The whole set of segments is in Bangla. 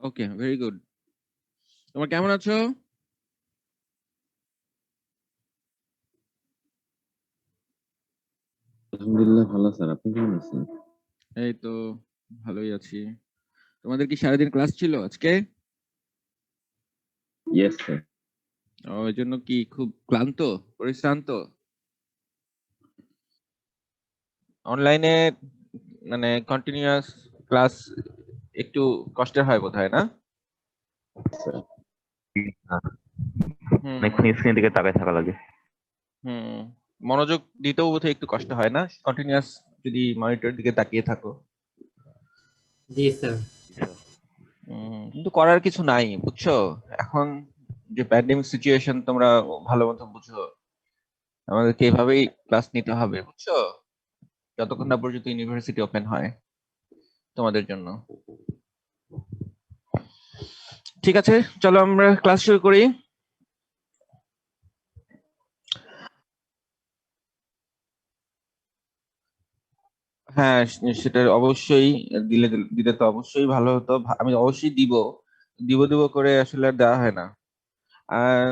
ওকে, ভেরি গুড। তোমরা কেমন আছো? আলহামদুলিল্লাহ ভালো স্যার, আপনি কেমন আছেন? এই তো ভালোই আছি। তোমাদের কি সারাদিন ক্লাস ছিল আজকে? Yes sir. ওই জন্য কি খুব ক্লান্ত, পরিশ্রান্ত? অনলাইনে মানে কন্টিনিউয়াস ক্লাস একটু কষ্টের হয় বোধহয়, না? স্যার হুম অনেকক্ষণ স্ক্রিনের দিকে তাকায় থাকা লাগে। হুম মনোযোগ দিতেও বোধহয় একটু কষ্ট হয়, না? কন্টিনিউয়াস যদি মনিটরের দিকে তাকিয়ে থাকো। জি স্যার। কিন্তু করার কিছু নাই, বুঝছো? এখন যে প্যান্ডেমিক সিচুয়েশন তোমরা ভালো মতো বুঝো। আমাদেরকে এভাবেই ক্লাস নিতে হবে, বুঝছো? যতক্ষণ না পর্যন্ত ইউনিভার্সিটি ওপেন হয় তোমাদের জন্য। ঠিক আছে, চলো আমরা ক্লাস শুরু করি। হ্যাঁ, সেটা অবশ্যই দিলে তো অবশ্যই ভালো হতো। আমি অবশ্যই দিব দিব দিব করে আসলে আর দেওয়া হয় না। আর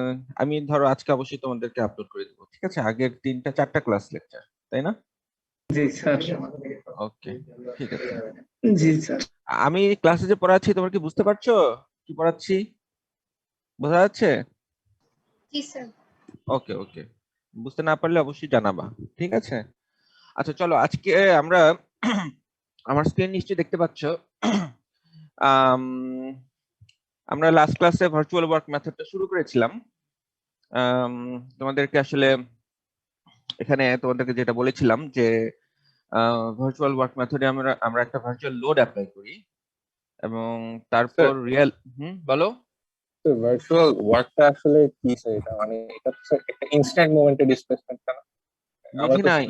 আমি ধরো আজকে অবশ্যই তোমাদেরকে আপলোড করে দেবো, ঠিক আছে? আগের 3টা 4টা ক্লাস লেকচার, তাই না? জি স্যার। ওকে, ঠিক আছে। জি স্যার। আমি ক্লাসে যে পড়াচ্ছি তোমরা কি বুঝতে পারছো কি পড়াচ্ছি? বোঝা যাচ্ছে? জি স্যার। ওকে ওকে, বুঝতে না পারলে অবশ্যই জানাবা, ঠিক আছে? আচ্ছা চলো, আজকে আমরা আমার স্ক্রিন নিশ্চয়ই দেখতে পাচ্ছ। আম, আমরা লাস্ট ক্লাসে ভার্চুয়াল ওয়ার্ক মেথডটা শুরু করেছিলাম। আম, তোমাদেরকে আসলে এখানে তোমাদেরকে যেটা বলেছিলাম যে ভার্চুয়াল ওয়ার্ক মেথডে আমরা আমরা একটা ভার্চুয়াল লোড অ্যাপ্লাই করি এবং তারপর রিয়েল বলো। তো ভার্চুয়াল ওয়ার্কটা আসলে কি স্যার? এটা মানে এটা তো স্যার একটা ইনস্ট্যান্ট মোমেন্টের ডিসপ্লেসমেন্ট না? আমরা বুঝি তো নাই।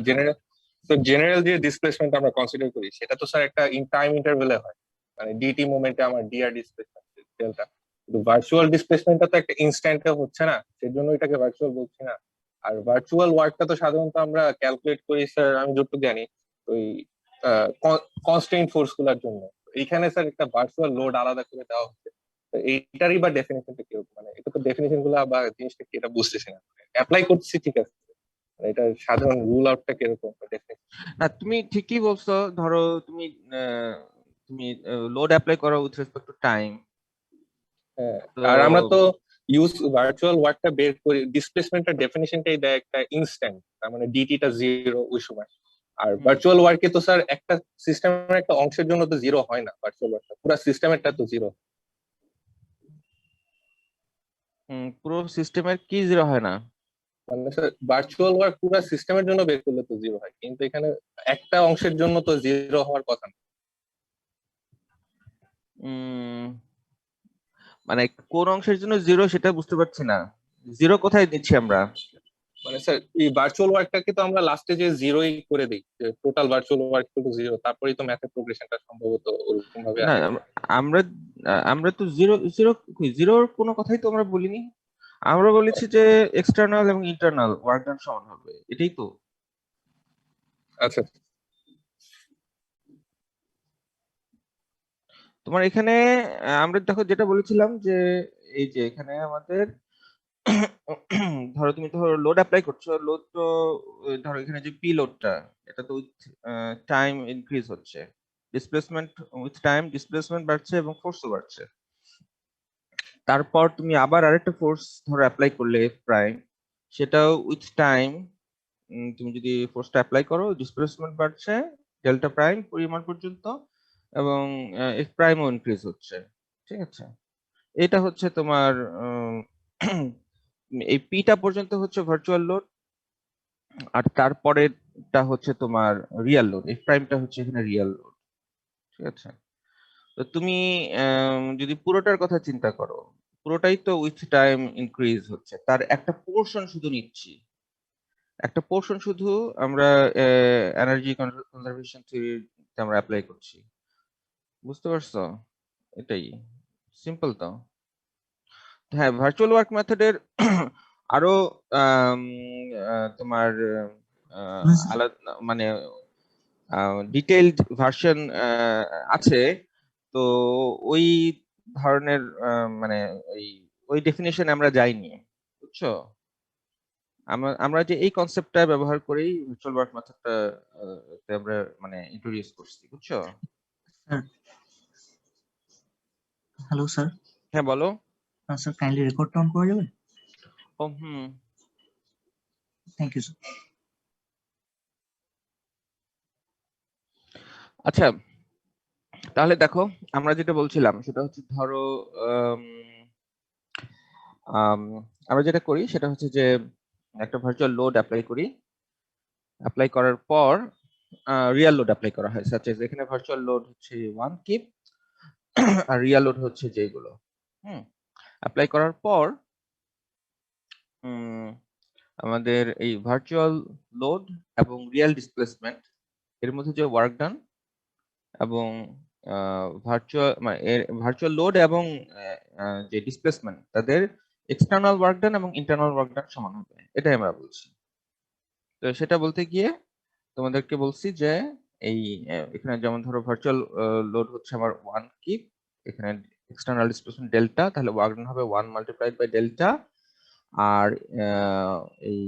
জেনারেল যে ডিসপ্লেসমেন্ট আমরা কনসিডার করি সেটা তো স্যার একটা টাইম ইন্টারভেলে হয়, মানে ডিটি মোমেন্টে আমার ডিআর ডিসপ্লেসমেন্ট ডেল্টা। কিন্তু ভার্চুয়াল ডিসপ্লেসমেন্টটা তো একটা ইনস্ট্যান্টে হচ্ছে না, সেজন্য এটাকে ভার্চুয়াল বলছি না। আর ভার্চুয়াল ওয়ার্কটা তো সাধারণত আমরা ক্যালকুলেট করি স্যার, আমি যতটুকু জানি ওই কনস্ট্রেইন ফোর্স গুলার জন্য। এইখানে স্যার একটা ভার্চুয়াল লোড আলাদা করে দেওয়া হচ্ছে। তো এইটারই বা ডেফিনেশনটা কি? মানে এটা তো ডেফিনেশন গুলা বা জিনিসটা কি এটা বুঝতেছি না। অ্যাপ্লাই করছি ঠিক আছে, এটা সাধারণ রুল আউটটা কিরকম? না, তুমি ঠিকই বলছো। ধরো তুমি আহ, তুমি লোড অ্যাপ্লাই করো উইথ রেসপেক্ট টু টাইম। হ্যাঁ, তো আর আমরা তো ভার্চুয়াল ওয়ার্কটা বের করি, ডিসপ্লেসমেন্টের ডেফিনিশনটাই দেয় একটা ইনস্ট্যান্ট, তার মানে ডিটিটা জিরো ওই সময়। আর ভার্চুয়াল ওয়ার্কে তো স্যার একটা সিস্টেমের একটা অংশের জন্য তো জিরো হয় না, ভার্চুয়াল ওয়ার্কটা পুরো সিস্টেমেরটা তো জিরো। পুরো সিস্টেমের কি জিরো হয় না? মানে স্যার ভার্চুয়াল ওয়ার্ক পুরো সিস্টেমের জন্য বের করলে তো জিরো হয়, কিন্তু এখানে একটা অংশের জন্য তো জিরো হওয়ার কথা না। উম, মানে কোন অংশের জন্য জিরো সেটা বুঝতে পারছি না। জিরো কোথায় দিচ্ছি আমরা? মানে স্যার এই ভার্চুয়াল ওয়ার্কটাকে তো আমরা লাস্টে যে জিরোই করে দিই, total virtual work to zero, তারপরেই তো ম্যাথের প্রোগ্রেশনটা সম্ভবত ওরকম ভাবে না, আসে। আমরা আমরা তো জিরো জিরো জিরোর কোনো কথাই তো আমরা বলিনি। আমরা বলেছি যে এক্সটার্নাল এবং ইন্টারনাল ওয়ার্ক ডান সমান হবে, এটাই তো। আচ্ছা, তোমার এখানে আমরা দেখো যেটা বলেছিলাম যে এই যে এখানে আমাদের ধরো তুমি ধরো লোড অ্যাপ্লাই করছো, লোড তো ধরো এখানে যে পি লোডটা, এটা তো উইথ টাইম ইনক্রিজ হচ্ছে। ডিসপ্লেসমেন্ট উইথ টাইম ডিসপ্লেসমেন্ট বাড়ছে এবং ফোর্সও বাড়ছে। তারপর তুমি আবার আরেকটা ফোর্স ধরো অ্যাপ্লাই করলে এফ প্রাইম, সেটাও উইথ টাইম তুমি যদি ফোর্সটা অ্যাপ্লাই করো ডিসপ্লেসমেন্ট বাড়ছে ডেল্টা প্রাইম পরিমাণ পর্যন্ত এবং এফ প্রাইমও ইনক্রিজ হচ্ছে, ঠিক আছে? এটা হচ্ছে তোমার এই পিটা পর্যন্ত হচ্ছে ভার্চুয়াল লোড, আর তারপরেরটা হচ্ছে তোমার রিয়েল লোড। এফ প্রাইমটা হচ্ছে এখানে রিয়েল লোড, ঠিক আছে? তো তুমি যদি পুরোটার কথা চিন্তা করো, পুরোটাই তো উইথ টাইম ইনক্রিজ হচ্ছে, তার একটা পোর্শন শুধু নিচ্ছি। একটা পোর্শন শুধু আমরা এনার্জি কনজারভেশন থিওরিতে আমরা অ্যাপ্লাই করছি, বুঝতে পারছো? এটাই সিম্পল তো। হ্যাঁ, ভার্চুয়াল ওয়ার্ক মেথডের আরো আম, তোমার আলাদা মানে ডিটেইলড ভার্সন আছে। তো ওই ধরনের মানে ওই ডেফিনেশন আমরা যাইনি, বুঝছো? আমরা যে এই কনসেপ্টটা ব্যবহার করেই ভার্চুয়াল ওয়ার্ক মেথডটা আমরা মানে ইন্ট্রোডিউস করছি, বুঝছো? স্যার হ্যালো স্যার, হ্যাঁ বলো। স্যার কাইন্ডলি রেকর্ডটা অন করা যাবে? ও হুম। Thank you sir. আচ্ছা, তাহলে দেখো আমরা যেটা বলছিলাম সেটা হচ্ছে ধরো আমরা যেটা করি সেটা হচ্ছে যে একটা ভার্চুয়াল লোড অ্যাপ্লাই করি, অ্যাপ্লাই করার পর রিয়েল লোড অ্যাপ্লাই করা হয়, সাচ এজ এখানে ভার্চুয়াল লোড হচ্ছে 1 কিপ আর রিয়েল লোড হচ্ছে যেগুলো অ্যাপ্লাই করার পর আমাদের এই ভার্চুয়াল লোড এবং রিয়েল ডিসপ্লেসমেন্ট এর মধ্যে যে ওয়ার্ক ডান এবং ভার্চুয়াল লোড এবং যে ডিসপ্লেসমেন্ট তাদের এক্সটার্নাল ওয়ার্ক ডান এবং ইন্টারনাল ওয়ার্ক ডান সমান হবে, এটাই আমরা বলছি। তো সেটা বলতে গিয়ে তোমাদেরকে বলছি যে এই এখানে যেমন ধরো ভার্চুয়াল লোড হচ্ছে আমার 1 কিপ, এখানে এক্সটার্নাল ডিসপ্লেসমেন্ট ডেল্টা, তাহলে ওয়ার্ক ডান হবে 1 মাল্টিপ্লাইড বাই ডেল্টা। আর এই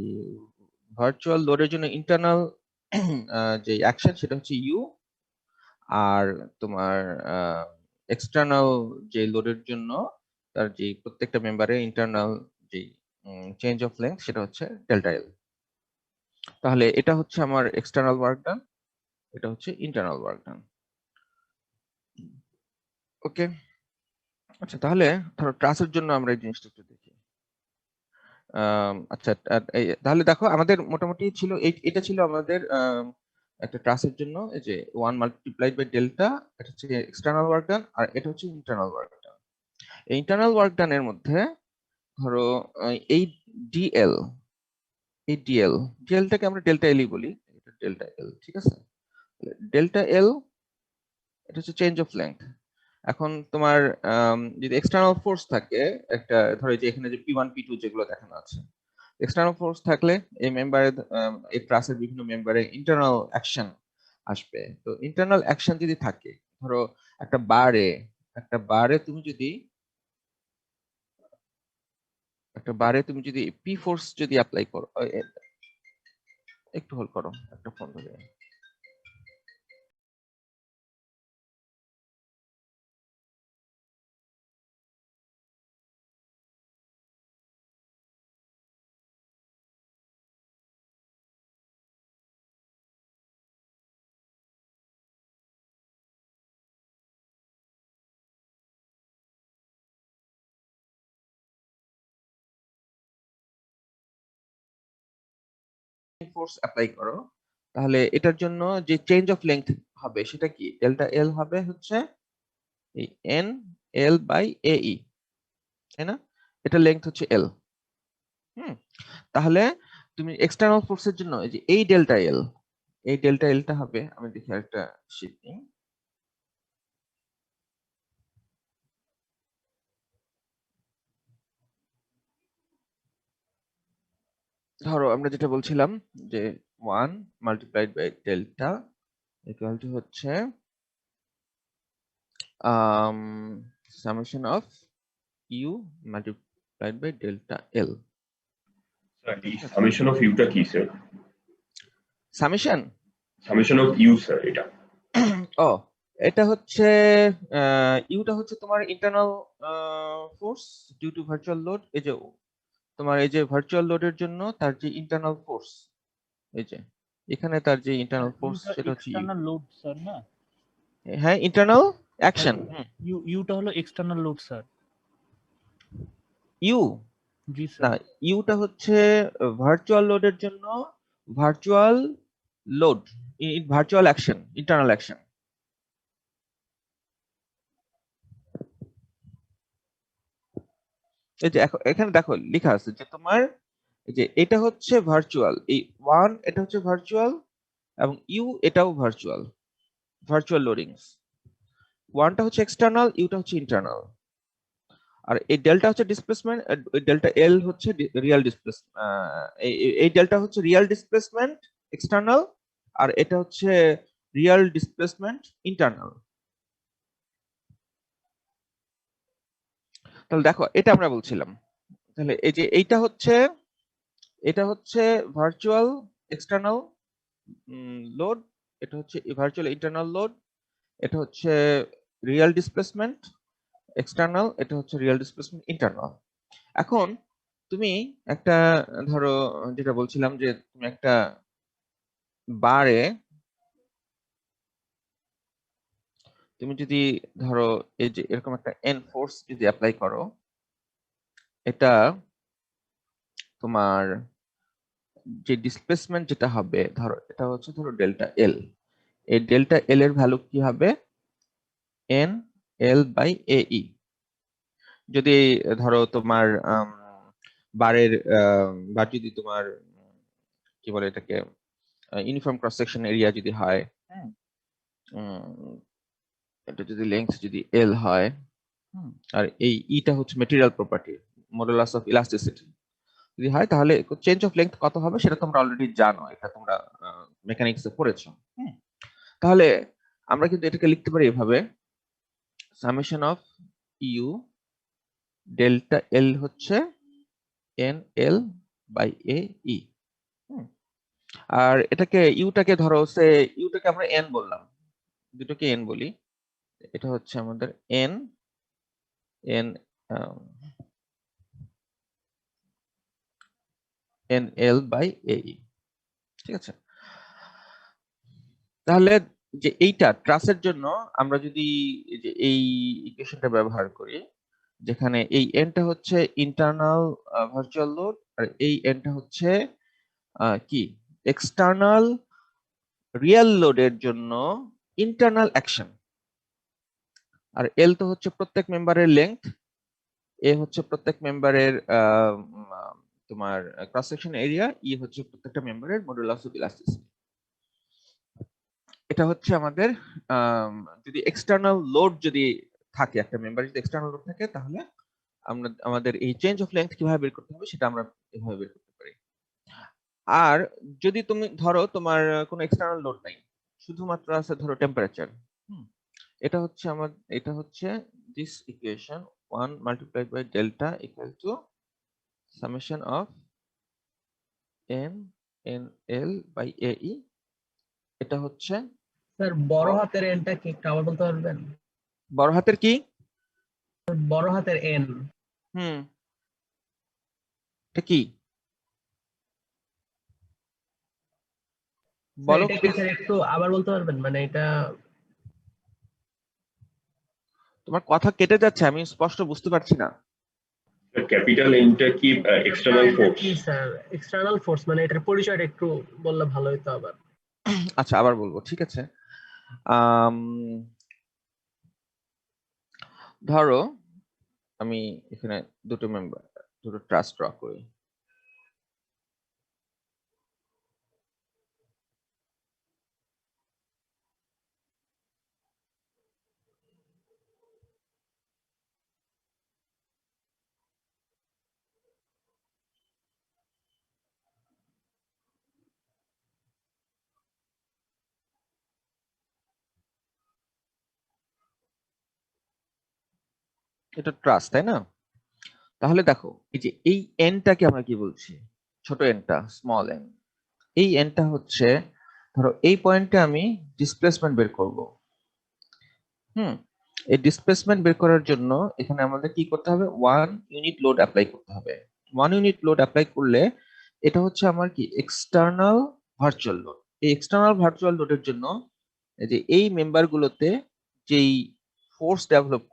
ভার্চুয়াল লোডের জন্য ইন্টারনাল যে অ্যাকশন সেটা হচ্ছে ইউ, আর তোমার এক্সটার্নাল যে লোডের জন্য তার যে প্রত্যেকটা মেম্বারে ইন্টারনাল যে চেঞ্জ অফ লেন্থ সেটা হচ্ছে ডেল্টা এল। তাহলে এটা হচ্ছে আমার এক্সটার্নাল ওয়ার্ক ডান, এটা হচ্ছে ইন্টারনাল ওয়ার্ক ডান। ওকে, আচ্ছা তাহলে ধরো ট্রাসের জন্য আমরা এই জিনিসটা একটু দেখি। আচ্ছা তাহলে দেখো আমাদের মোটামুটি ছিল এটা ছিল আমাদের একটা ট্রাসের জন্য এই যে 1 মাল্টিপ্লাইড বাই ডেল্টা, এটা হচ্ছে এক্সটার্নাল ওয়ার্ক ডান আর এটা হচ্ছে ইন্টারনাল ওয়ার্ক ডান। এই ইন্টারনাল ওয়ার্ক ডানের মধ্যে ধরো এই ডিএল, এই ডিএলটাকে আমরা ডেল্টা এলই বলি, এটা ডেল্টা এল, ঠিক আছে? ডেল্টা এল এটা হচ্ছে চেঞ্জ অফ লেংথ। এখন তোমার যদি এক্সটার্নাল ফোর্স থাকে একটা, ধরো যে এখানে যে P1 P2 যেগুলো দেখানো আছে, এক্সটার্নাল ফোর্স থাকলে এই মেম্বারে এই ক্লাসের বিভিন্ন মেম্বারে ইন্টারনাল অ্যাকশন আসবে। তো ইন্টারনাল অ্যাকশন যদি থাকে, ধরো একটা বারে তুমি যদি পি ফোর্স যদি অ্যাপ্লাই করো, একটু হোল্ড করো, একটা ফোন ধরে। ফোর্স অ্যাপ্লাই করো, তাহলে এটার জন্য যে চেঞ্জ অফ লেংথ হবে সেটা কি? ডেল্টা এল হবে হচ্ছে এই এন এল বাই এই, তাই না? এটা লেংথ হচ্ছে এল। তাহলে তুমি এক্সটার্নাল ফোর্সের জন্য এই ডেল্টা এলটা হবে, আমি দেখি একটা শীট নিই। ধরো আমরা যেটা বলছিলাম যে 1 multiplied by delta equal to হচ্ছে summation of U multiplied by delta L. Summation of ইউটা কি sir? Summation of U sir এটা? ও এটা হচ্ছে ইউটা হচ্ছে তোমার internal force due to virtual load. এই যে তোমার এই যে ভার্চুয়াল লোডের জন্য তার যে ইন্টারনাল ফোর্স, এই যে এখানে তার যে ইন্টারনাল ফোর্স সেটা হচ্ছে এক্সটার্নাল লোড স্যার না? হ্যাঁ, ইন্টারনাল অ্যাকশন। ইউটা হলো এক্সটার্নাল লোড স্যার। ইউ জি না, স্যার। ইউটা হচ্ছে ভার্চুয়াল লোডের জন্য virtual load, virtual action, internal action. এই যে এখানে দেখো লেখা আছে যে তোমার এই যে এটা হচ্ছে ভার্চুয়াল, এই 1 এটা হচ্ছে ভার্চুয়াল এবং ইউ এটাও ভার্চুয়াল লোডিংস। 1টা হচ্ছে এক্সটার্নাল, ইউটা হচ্ছে ইন্টারনাল। আর এই ডেল্টা হচ্ছে ডিসপ্লেসমেন্ট, ডেল্টা এল হচ্ছে রিয়েল ডিসপ্লেসমেন্ট, এই ডেল্টা হচ্ছে রিয়েল ডিসপ্লেসমেন্ট এক্সটার্নাল, আর এটা হচ্ছে রিয়েল ডিসপ্লেসমেন্ট ইন্টারনাল। তাহলে দেখো এটা আমরা বলছিলাম, তাহলে এই যে এটা হচ্ছে ভার্চুয়াল এক্সটার্নাল লোড, এটা হচ্ছে ভার্চুয়াল ইন্টারনাল লোড, এটা হচ্ছে রিয়েল ডিসপ্লেসমেন্ট এক্সটার্নাল, এটা হচ্ছে রিয়েল ডিসপ্লেসমেন্ট ইন্টারনাল। এখন তুমি একটা ধরো যেটা বলছিলাম যে তুমি একটা বারে তুমি যদি ধরো এই যে এরকম একটা এন ফোর্স যদি অ্যাপ্লাই করো, এটা তোমার যে ডিসপ্লেসমেন্ট যেটা হবে ধরো এটা হচ্ছে ধরো ডেল্টা এল, এই ডেল্টা এল এর ভ্যালু কি হবে এন এল বাই এ ই। যদি ধরো তোমার বারের বার যদি তোমার কি বলে এটাকে ইউনিফর্ম ক্রস সেকশন এরিয়া যদি হয়, এটা যদি লেংথ যদি এল হয়, আর এই ইটা হচ্ছে material property modulus of elasticity যদি হয়, তাহলে চেঞ্জ অফ লেংথ কত হবে সেটা তোমরা অলরেডি জানো, এটা তোমরা মেকানিক্সে পড়েছো। তাহলে আমরা কিন্তু এটাকে লিখতে পারি এভাবে, summation of U delta L হচ্ছে এন এল বাই এ ই। আর এটাকে ইউটাকে ধরো সে ইউটাকে আমরা এন বললাম, দুটোকে এন বলি, এটা হচ্ছে আমাদের N N N L by A E, ঠিক আছে। তাহলে যে এইটা ট্রাসের জন্য আমরা যদি যে এই ইকুয়েশনটা ব্যবহার করি, যেখানে এই এনটা হচ্ছে ইন্টারনাল ভার্চুয়াল লোড আর এই এনটা হচ্ছে কি এক্সটার্নাল রিয়েল লোডের জন্য ইন্টারনাল অ্যাকশন, আর এল তো হচ্ছে প্রত্যেক মেম্বারের লেংথ, এ হচ্ছে প্রত্যেক মেম্বারের তোমার ক্রস সেকশন এরিয়া, ই হচ্ছে প্রত্যেকটা মেম্বারের মডুলাস অফ ইলাস্টিসিটি। এটা হচ্ছে আমাদের যদি এক্সটার্নাল লোড যদি থাকে, একটা মেম্বার যদি এক্সটার্নাল লোড থাকে, তাহলে আমরা আমাদের এই চেঞ্জ অফ লেংথ কিভাবে বের করতে হবে সেটা আমরা এভাবে বের করতে পারি। আর যদি তুমি ধরো তোমার কোনো এক্সটার্নাল লোড নাই, শুধুমাত্র আছে ধরো টেম্পারেচার, এটা হচ্ছে this equation 1 multiplied by delta equal to summation of N N L by A E. এটা হচ্ছে স্যার বড় হাতের এনটা কি একটু আবার বলতে পারবেন? বড় হাতের কি? বড় হাতের এন। এটা কি বলো? এটা কি স্যার একটু আবার বলতে পারবেন? মানে এটা তোমার কথা কেটে যাচ্ছে, আমি স্পষ্ট বুঝতে পারছি না। ক্যাপিটাল এনটা কি এক্সটার্নাল ফোর্স? কি স্যার এক্সটার্নাল ফোর্স, মানে এটার পরিচয়টা একটু বললে ভালো হতো আবার। আচ্ছা আবার বলবো, ঠিক আছে। ধরো আমি এখানে দুটো ট্রাস ড্র করি, এটা ট্রাস, তাই না? তাহলে দেখো এই যে এই এনটাকে আমরা কি বলছি, ছোট এনটা স্মল এন, এই এনটা হচ্ছে ধরো এই পয়েন্টে আমি ডিসপ্লেসমেন্ট বের করব। এই ডিসপ্লেসমেন্ট বের করার জন্য এখানে আমাদের কি করতে হবে, 1 ইউনিট লোড অ্যাপ্লাই করতে হবে। 1 ইউনিট লোড অ্যাপ্লাই করলে এটা হচ্ছে আমার কি এক্সটার্নাল ভার্চুয়াল লোড। এই এক্সটার্নাল ভার্চুয়াল লোডের জন্য এই যে এই মেম্বারগুলোতে যেই ফোর্স ডেভেলপ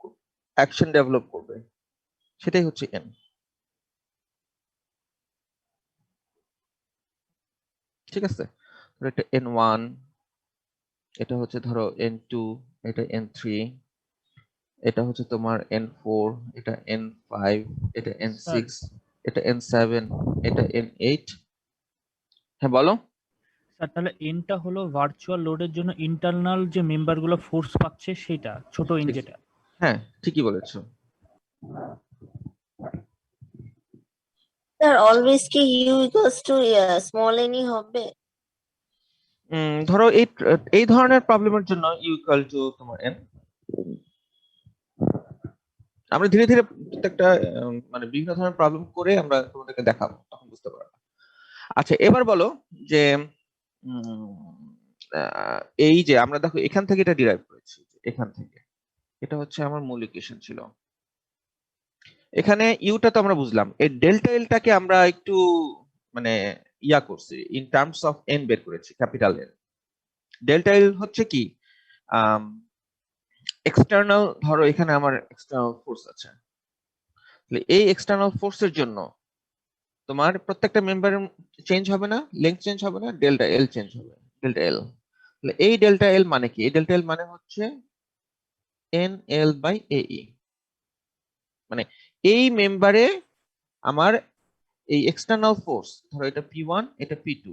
অ্যাকশন ডেভেলপ করবে সেটাই হচ্ছে এন। ঠিক আছে, এটা n1, এটা হচ্ছে ধরো n2, এটা n3, এটা হচ্ছে তোমার n4, এটা n5, এটা n6, এটা n7, এটা n8। হ্যাঁ বলো। স্যার তাহলে এনটা হলো ভার্চুয়াল লোডের জন্য ইন্টারনাল যে মেম্বারগুলো ফোর্স পাচ্ছে সেটা, ছোট এন যেটা। হ্যাঁ ঠিকই বলেছো। স্যার অলওয়েজ কি ইউ ইকুয়ালস টু স্মল এনই হবে? ধরো এই ধরনের প্রবলেমের জন্য ইউ ইকুয়াল টু তোমার n, আমরা ধীরে ধীরে প্রত্যেকটা মানে বিভিন্ন ধরনের প্রবলেম করে আমরা তোমাদেরকে দেখাবো, তখন বুঝতে পারবে। আচ্ছা এবার বলো যে এই যে আমরা দেখো এখান থেকে এটা ডিরাইভ করেছি, এখান থেকে এটা হচ্ছে আমার মূল ইকুয়েশন ছিল। এখানে ইউটা তো আমরা বুঝলাম, এই ডেল্টা এলটাকে আমরা একটু মানে ইয়া করছি, ইন টার্মস অফ এন বের করেছি, ক্যাপিটাল এন। ডেল্টা এল হচ্ছে কি এক্সটার্নাল, ধরো এখানে আমার এক্সটার্নাল ফোর্স আছে, তাহলে এই এক্সটার্নাল ফোর্সের জন্য তোমার প্রত্যেকটা মেম্বারের চেঞ্জ হবে না, লেংথ চেঞ্জ হবে না, ডেল্টা এল চেঞ্জ হবে, ডেল্টা এল। তাহলে এই ডেল্টা এল মানে কি? এই ডেল্টা এল মানে হচ্ছে এন এল বাই এই, মানে এই মেম্বারে আমার এই এক্সটার্নাল ফোর্স, ধরো এটা P1 এটা P2,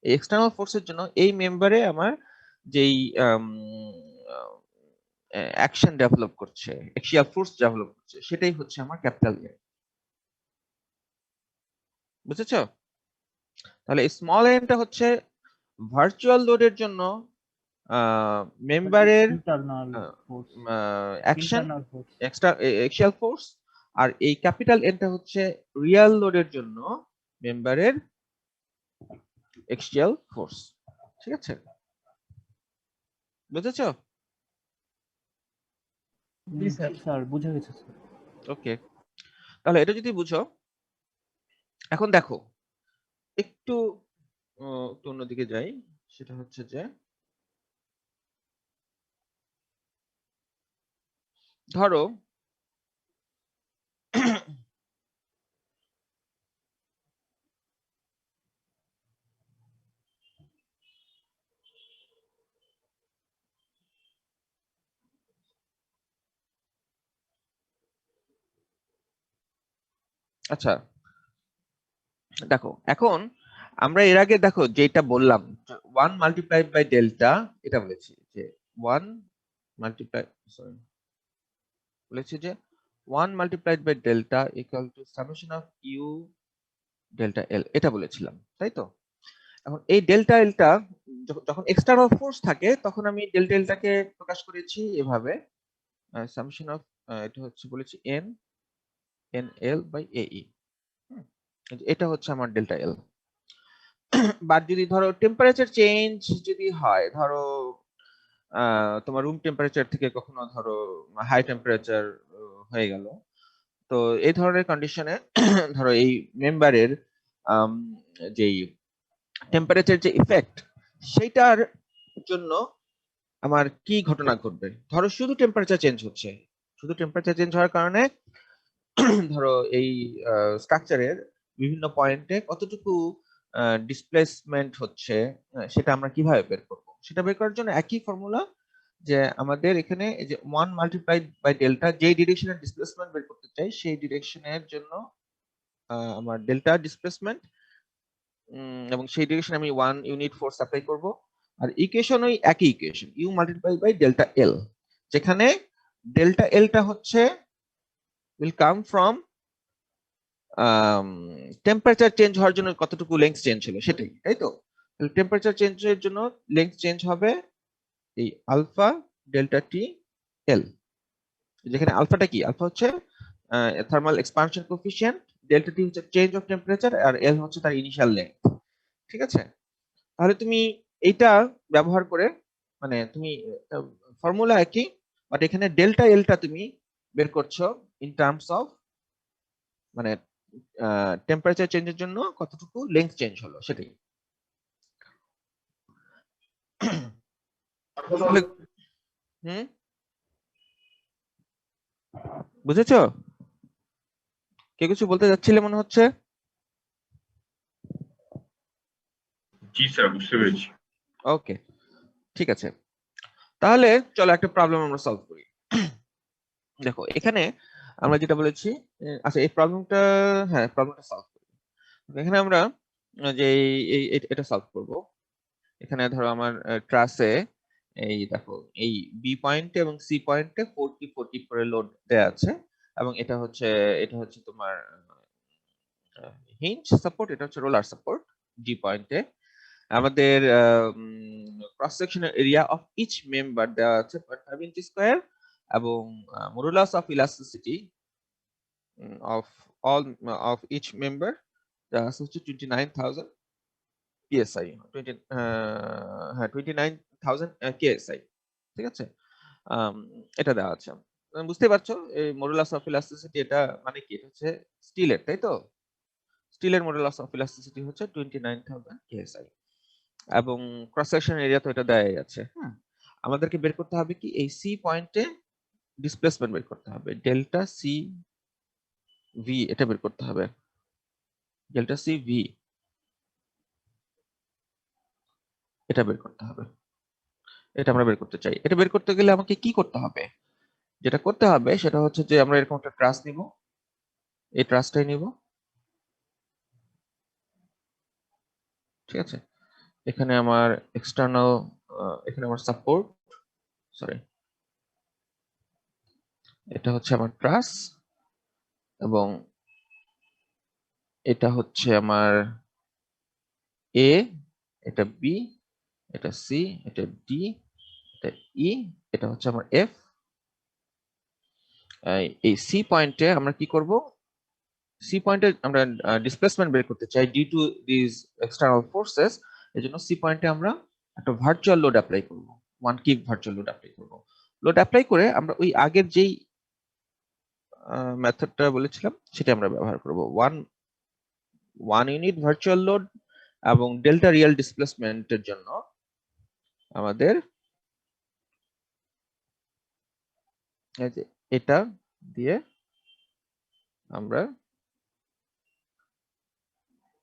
এই এক্সটার্নাল ফোর্সের জন্য এই মেম্বারে আমার যেই অ্যাকশন ডেভেলপ করছে, অ্যাক্সিয়াল ফোর্স ডেভেলপ করছে, সেটাই হচ্ছে আমার ক্যাপিটাল এ। বুঝেছো? তাহলে স্মল এনটা হচ্ছে ভার্চুয়াল লোডের জন্য মেম্বারের internal force, action internal force. Extra axial force, আর এই ক্যাপিটাল এনটা হচ্ছে রিয়াল লোডের জন্য মেম্বারের অ্যাক্সিয়াল ফোর্স। ঠিক আছে, বুঝেছো? জি স্যার। স্যার বুঝে গেছে স্যার। ওকে, তাহলে এটা যদি বুঝো, এখন দেখো একটু একটু অন্যদিকে যাই, সেটা হচ্ছে যে ধরো আচ্ছা দেখো, এখন আমরা এর আগে দেখো যেটা বললাম 1 মাল্টিপ্লাইড বাই ডেল্টা, এটা বলেছি যে 1 মাল্টিপ্লাই সরি বলেছি যে 1 multiplied by delta equal to summation of U delta L, এটা বলেছিলাম, তাই তো? এখন এই ডেল্টা এলটা যখন এক্সটার্নাল ফোর্স থাকে তখন আমি ডেল্টা এলটাকে প্রকাশ করেছি এভাবে, সামেশন অফ এটা হচ্ছে বলেছি এন এন এল বাই এই, এটা হচ্ছে আমার ডেল্টা এল। বাট যদি ধরো টেম্পারেচার চেঞ্জ যদি হয়, ধরো তোমার রুম টেম্পারেচার থেকে কখনো ধরো হাই টেম্পারেচার হয়ে গেল, তো এই ধরনের কন্ডিশনে ধরো এই মেম্বারের যেই টেম্পারেচার যে ইফেক্ট, সেইটার জন্য আমার কি ঘটনা ঘটবে? ধরো শুধু টেম্পারেচার চেঞ্জ হচ্ছে, শুধু টেম্পারেচার চেঞ্জ হওয়ার কারণে ধরো এই স্ট্রাকচারের বিভিন্ন পয়েন্টে কতটুকু ডিসপ্লেসমেন্ট হচ্ছে, সেটা আমরা কিভাবে বের করব? সেটা বের করার জন্য একই ফর্মুলা, যে আমাদের এখানে এই যে 1 মাল্টিপ্লাইড বাই ডেল্টা, যেই ডিরেকশনে ডিসপ্লেসমেন্ট বের করতে চাই সেই ডিরেকশনের জন্য আমার ডেল্টা ডিসপ্লেসমেন্ট, এবং সেই ডিরেকশনে আমি 1 ইউনিট ফোর্স অ্যাপ্লাই করব। আর ইকুয়েশন ওই একই equation, U multiply by delta L, যেখানে ডেল্টা এলটা হচ্ছে will come from temperature change হওয়ার জন্য কতটুকু লেংথ চেঞ্জ হলো সেটাই, তাই তো? তাহলে টেম্পারেচার চেঞ্জের জন্য লেংথ চেঞ্জ হবে এই আলফা ডেল্টা টি এল, যেখানে আলফাটা কি? আলফা হচ্ছে থার্মাল এক্সপানশন কোএফিশিয়েন্ট, ডেল্টা টি হচ্ছে চেঞ্জ অফ টেম্পারেচার, আর এল হচ্ছে তার ইনিশিয়াল লেংথ। ঠিক আছে, তাহলে তুমি এইটা ব্যবহার করে, মানে তুমি ফর্মুলা একই, বাট এখানে ডেল্টা এলটা তুমি বের করছো ইন টার্মস অফ মানে টেম্পারেচার চেঞ্জের জন্য কতটুকু লেংথ চেঞ্জ হলো সেটাই। বুঝেছো? কে কিছু বলতে যাচ্ছিলে মনে হচ্ছে? জি স্যার, বুঝতে পেরেছি। ওকে, ঠিক আছে, তাহলে চলো একটা প্রবলেম আমরা সলভ করি। দেখো এখানে আমরা যেটা বলেছি, আচ্ছা এই প্রবলেমটা, হ্যাঁ প্রবলেমটা সলভ করি। এখানে আমরা যে এটা সলভ করব। এখানে ধরো আমার ট্রাসে এই দেখো এই বি পয়েন্টে এবং সি পয়েন্টে 40 করে লোড দেয়া আছে, এবং এটা হচ্ছে তোমার হিঞ্জ সাপোর্ট, এটা হচ্ছে রোলার সাপোর্ট। ডি পয়েন্টে আমাদের cross sectional area of each member দেওয়া আছে 0.5 ইঞ্চি স্কয়ার, এবং modulus of elasticity of all of each member যা আছে হচ্ছে 29,000 PSI 29,000 KSI, ঠিক আছে? এটা দেওয়া আছে। বুঝতে পারছো এই মডুলাস অফ ইলাস্টিসিটি এটা মানে কি? এটা হচ্ছে স্টিলের, তাই তো? স্টিলের মডুলাস অফ ইলাস্টিসিটি হচ্ছে 29,000 KSI এবং ক্রস সেকশন এরিয়া তো এটা দেয়াই আছে। হ্যাঁ, আমাদেরকে বের করতে হবে কি এই সি পয়েন্টে ডিসপ্লেসমেন্ট বের করতে হবে, ডেল্টা সি ভি এটা বের করতে হবে, ডেল্টা সি ভি এটা বের করতে হবে। এটা আমরা বের করতে চাই। এটা বের করতে গেলে আমাকে কি করতে হবে? যেটা করতে হবে সেটা হচ্ছে যে আমরা এরকম একটা ট্রাস নিব, এই ট্রাসটাই নিব, ঠিক আছে? এখানে আমার এক্সটার্নাল, এখানে আমার সাপোর্ট, সরি, এটা হচ্ছে আমার ট্রাস এবং এটা হচ্ছে আমার এ, এটা বি, এটা সি, এটা ডি, এটা ই, এটা হচ্ছে আমার এফ। এই সি পয়েন্টে আমরা কি করব? সি পয়েন্টে আমরা ডিসপ্লেসমেন্ট বের করতে চাই due to this external forces. এজন্য সি পয়েন্টে আমরা একটা ভার্চুয়াল লোড অ্যাপ্লাই করব, 1 কিক ভার্চুয়াল লোড অ্যাপ্লাই করব। লোড অ্যাপ্লাই করে আমরা ওই আগের যেই মেথডটা বলেছিলাম সেটা আমরা ব্যবহার করব, 1 ইউনিট ভার্চুয়াল লোড এবং ডেল্টা রিয়েল ডিসপ্লেসমেন্টের জন্য আমাদের এই যে এটা দিয়ে আমরা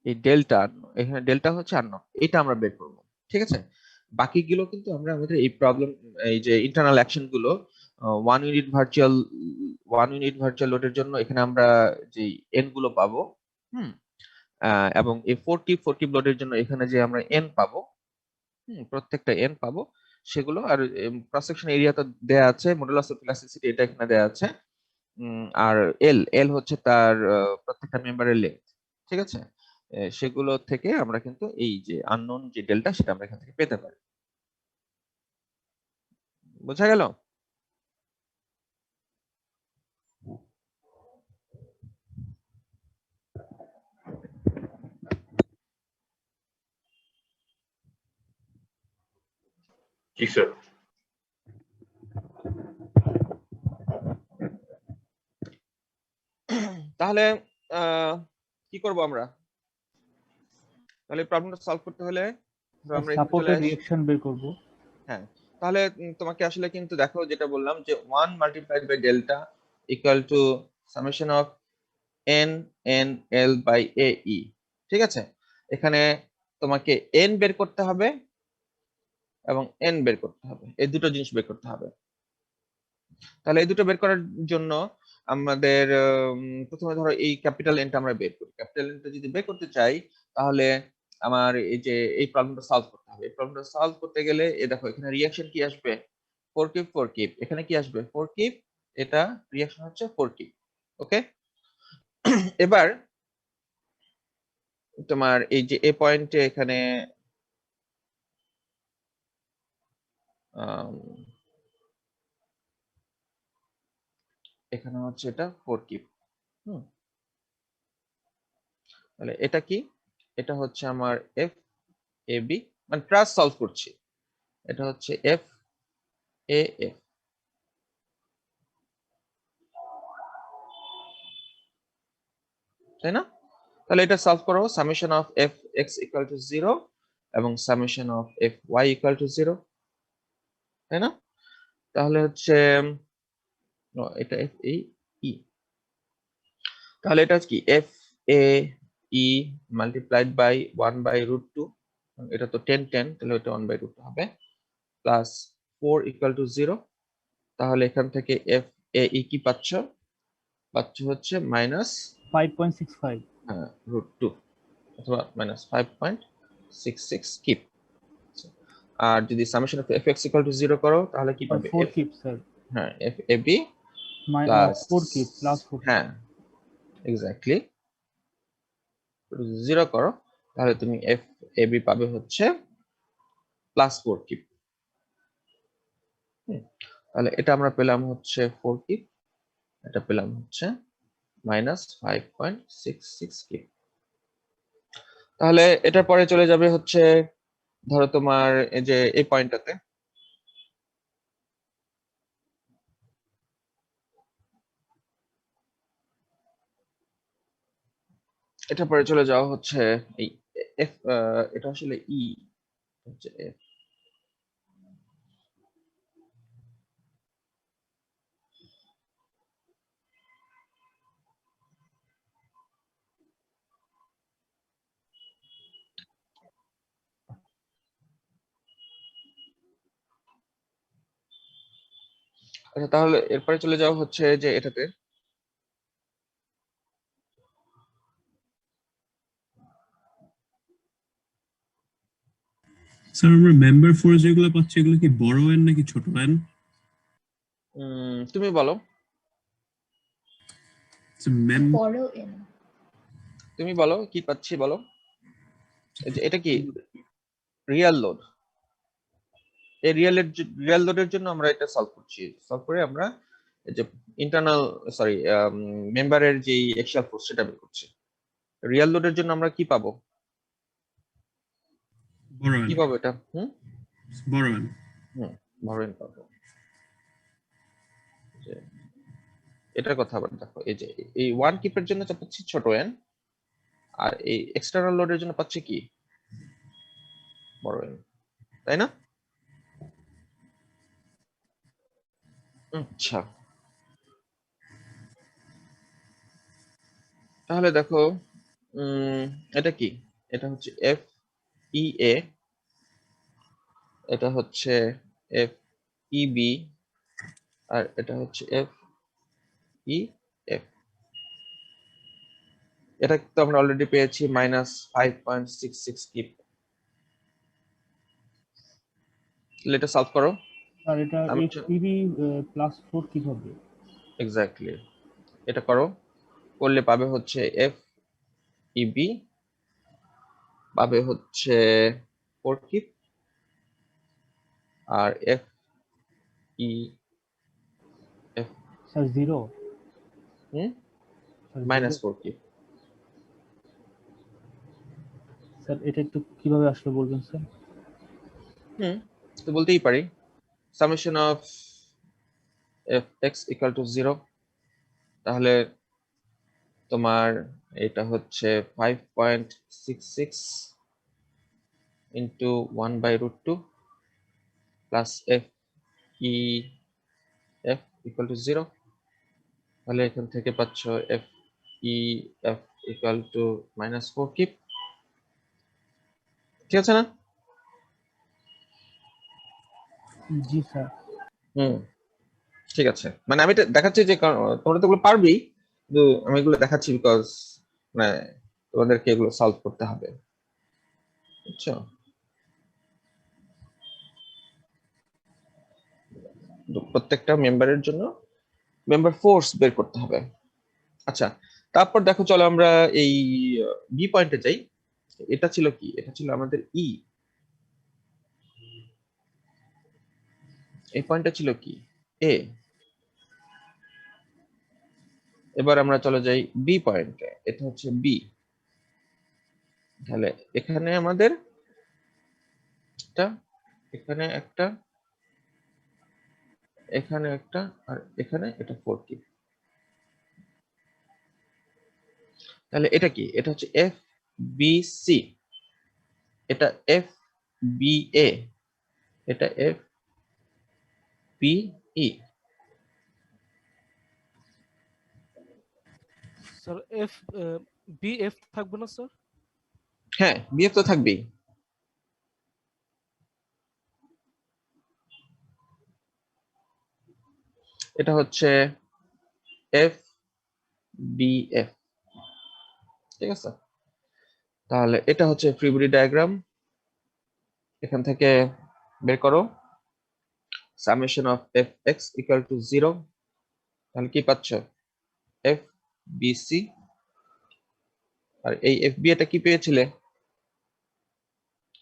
এই ডেল্টা, এখানে ডেল্টা হচ্ছে আননোন, এটা আমরা বের করব, ঠিক আছে? বাকিগুলো কিন্তু আমরা আমাদের এই প্রবলেম, এই যে ইন্টারনাল অ্যাকশন গুলো 1 ইউনিট ভার্চুয়াল লোডের জন্য এখানে আমরা যে এন গুলো পাবো, এবং এই 4 কিপ লোডের জন্য এখানে যে আমরা এন পাবো, প্রত্যেকটা এন পাবো সেগুলো। আর ক্রস সেকশন এরিয়া তো দেয়া আছে, মডুলাস অফ ইলাস্টিসিটি এটা এখানে দেয়া আছে, আর এল হচ্ছে তার প্রত্যেকটা মেম্বারের লেন্থ, ঠিক আছে? সেগুলো থেকে আমরা কিন্তু এই যে আননোন যে ডেল্টা সেটা আমরা এখান থেকে পেতে পারি। বোঝা গেল? জি স্যার। তাহলে কি করব আমরা? তাহলে প্রবলেমটা সলভ করতে হলে ধরো আমরা এখানে চলে সাপোর্টের আসি। রিঅ্যাকশন বের করব। হ্যাঁ, তাহলে তোমাকে আসলে কিন্তু দেখো যেটা বললাম যে 1 multiplied by delta equal to summation of N N L by A E, ঠিক আছে? এখানে তোমাকে এন বের করতে হবে এবং এন বের করতে হবে, এই দুটো জিনিস বের করতে হবে। তাহলে এই দুটো বের করার জন্য আমাদের প্রথমে ধরো এই ক্যাপিটাল এনটা আমরা বের করি। ক্যাপিটাল এনটা যদি বের করতে চাই তাহলে আমার এই যে এই প্রবলেমটা সলভ করতে হবে। এই প্রবলেমটা সলভ করতে গেলে এই দেখো এখানে রিঅ্যাকশন কি আসবে? 4 কিপ 4 কিপ, এখানে কি আসবে? 4 কিপ, এটা রিঅ্যাকশন হচ্ছে 4 কিপ। ওকে, এবার তোমার এই যে এ পয়েন্টে এখানে এখানে হচ্ছে এটা 4 কিপ। তাহলে এটা কি? এটা হচ্ছে আমার এফ এ বি, মানে ট্রাস সলভ করছি, এটা হচ্ছে এফ এ এফ, তাই না? তাহলে এটা সলভ করো, summation of F X equal to 0 এবং summation of F Y equal to 0, তাই না? তাহলে হচ্ছে এটা এফ এ ই, তাহলে এটা হচ্ছে কি F A E multiplied by 1/√2, এটা তো 10 10, তাহলে এটা 1/√2 হবে, প্লাস 4 ইকুয়াল টু 0। তাহলে এখান থেকে এফ এ ই কি পাচ্ছ? পাচ্ছ হচ্ছে মাইনাস 5.65 √2 অথবা মাইনাস 5.66 কিপ। আর যদি summation of F X equal to 0 করো তাহলে কি পাবে? 4 কিপ স্যার, হ্যাঁ, F A B plus 4 kip plus 4। হ্যাঁ এক্স্যাক্টলি, 0 করো তাহলে তুমি এফ এ বি পাবে হচ্ছে প্লাস 4 কিপ। তাহলে এটা আমরা পেলাম হচ্ছে 4 কিপ, এটা পেলাম হচ্ছে মাইনাস 5.66 কিপ। তাহলে এটার পরে চলে যাবে হচ্ছে ধরো তোমার এই যে এই পয়েন্টটাতে, এটার পরে চলে যাওয়া হচ্ছে এই এফ, এটা আসলে ই হচ্ছে এফ। আচ্ছা তাহলে এরপরে চলে যাওয়া হচ্ছে যে এটাতে, স্যার আমরা মেম্বার ফোর্স যেগুলো পাচ্ছি এগুলো কি বড় এন নাকি ছোট এন? তুমি বলো, তুমি বলো কি পাচ্ছি বলো। এই যে এটা কি রিয়েল লোড, এই রিয়েল লোডের জন্য আমরা এটা সলভ করছি, সলভ করে আমরা এই যে ইন্টারনাল সরি মেম্বারের যে এক্সিয়াল ফোর্স সেটা বের করছি। রিয়েল লোডের জন্য আমরা কি পাবো, বড় এন, কি পাবো এটা? বড় এন। বড় এন পাবো। যে এটার কথা আবার দেখো, এই যে এই 1 কিপের জন্য তো পাচ্ছি ছোট এন, আর এই এক্সটার্নাল লোডের জন্য পাচ্ছি কি বড় এন, তাই না? আচ্ছা তাহলে দেখো এটা কি, এটা হচ্ছে এফ ই এ, এটা হচ্ছে এফ ই বি, আর এটা হচ্ছে এফ ই এফ। এটা তো আমরা অলরেডি পেয়েছি মাইনাস 5.66 কিপ। এটা সলভ করো। আর এটা এফইবি +4 কিভাবে? এক্স্যাক্টলি, এটা করো, করলে পাবে হচ্ছে এফ ইবি পাবে হচ্ছে 4 কিপ, আর এফ ই F sir 0 minus 4 kip. Sir এটা একটু কিভাবে আসলে বলবেন স্যার? তো বলতেই পারি summation of F X equal to 0, তাহলে তোমার এটা হচ্ছে 5.66 into 1/√2 plus F E F equal to 0, তাহলে এখান থেকে পাচ্ছ এফ ই এফ ইকুয়াল টু মাইনাস 4 কিপ। ঠিক আছে না? জি স্যার। ঠিক আছে, মানে আমি এটা দেখাচ্ছি যে তোমরা তো এগুলো পারবেই, কিন্তু আমি এগুলো দেখাচ্ছি বিকজ মানে তোমাদেরকে এগুলো সলভ করতে হবে, বুঝছো? প্রত্যেকটা মেম্বারের জন্য মেম্বার ফোর্স বের করতে হবে। আচ্ছা তারপর দেখো চলো আমরা এই বি পয়েন্টে যাই। এটা ছিল কি, এটা ছিল আমাদের ই, এই পয়েন্টটা ছিল কি এ। এবার আমরা চলে যাই বি পয়েন্টে, এটা হচ্ছে বি। তাহলে এখানে আমাদের একটা, এখানে একটা, এখানে একটা, আর এখানে এটা 4 কিপ। তাহলে এটা কি, এটা হচ্ছে এফ বি সি, এটা এফ বি এ, এটা F B E. Sir F BF থাকবে না স্যার? হ্যাঁ বিএফ তো থাকবেই। এটা হচ্ছে এফ বি এফ, ঠিক আছে? তাহলে এটা হচ্ছে ফ্রি বডি ডায়াগ্রাম, এখান থেকে বের করো summation of F X equal to 0, তাহলে কি পাচ্ছ এফ বি সি, আর এই এফ বি এটা কি পেয়েছিলে,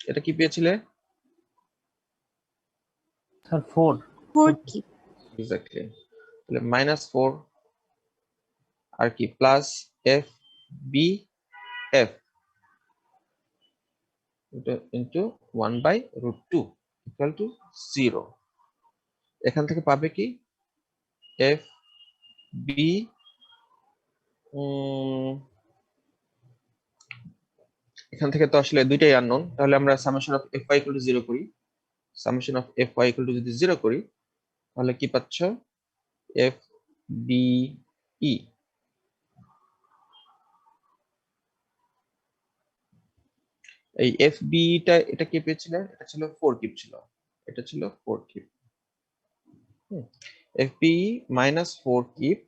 এটা কি পেয়েছিলে? Sir 4 keep. এক্স্যাক্টলি, তাহলে -4, আর কি plus F B F into 1/√2 equal to 0। এখান থেকে পাবে কি এফ বি এখান থেকে তো আসলে দুইটাই আননোন, তাহলে আমরা summation of F Y equal to 0 করি। Summation of F Y equal to যদি 0 করি তাহলে কি পাচ্ছ এফ বি ই এই এফ বিটা এটা কি পেয়েছিলে, এটা ছিল 4 কিউব ছিল, এটা ছিল 4 cube. F B minus 4 cube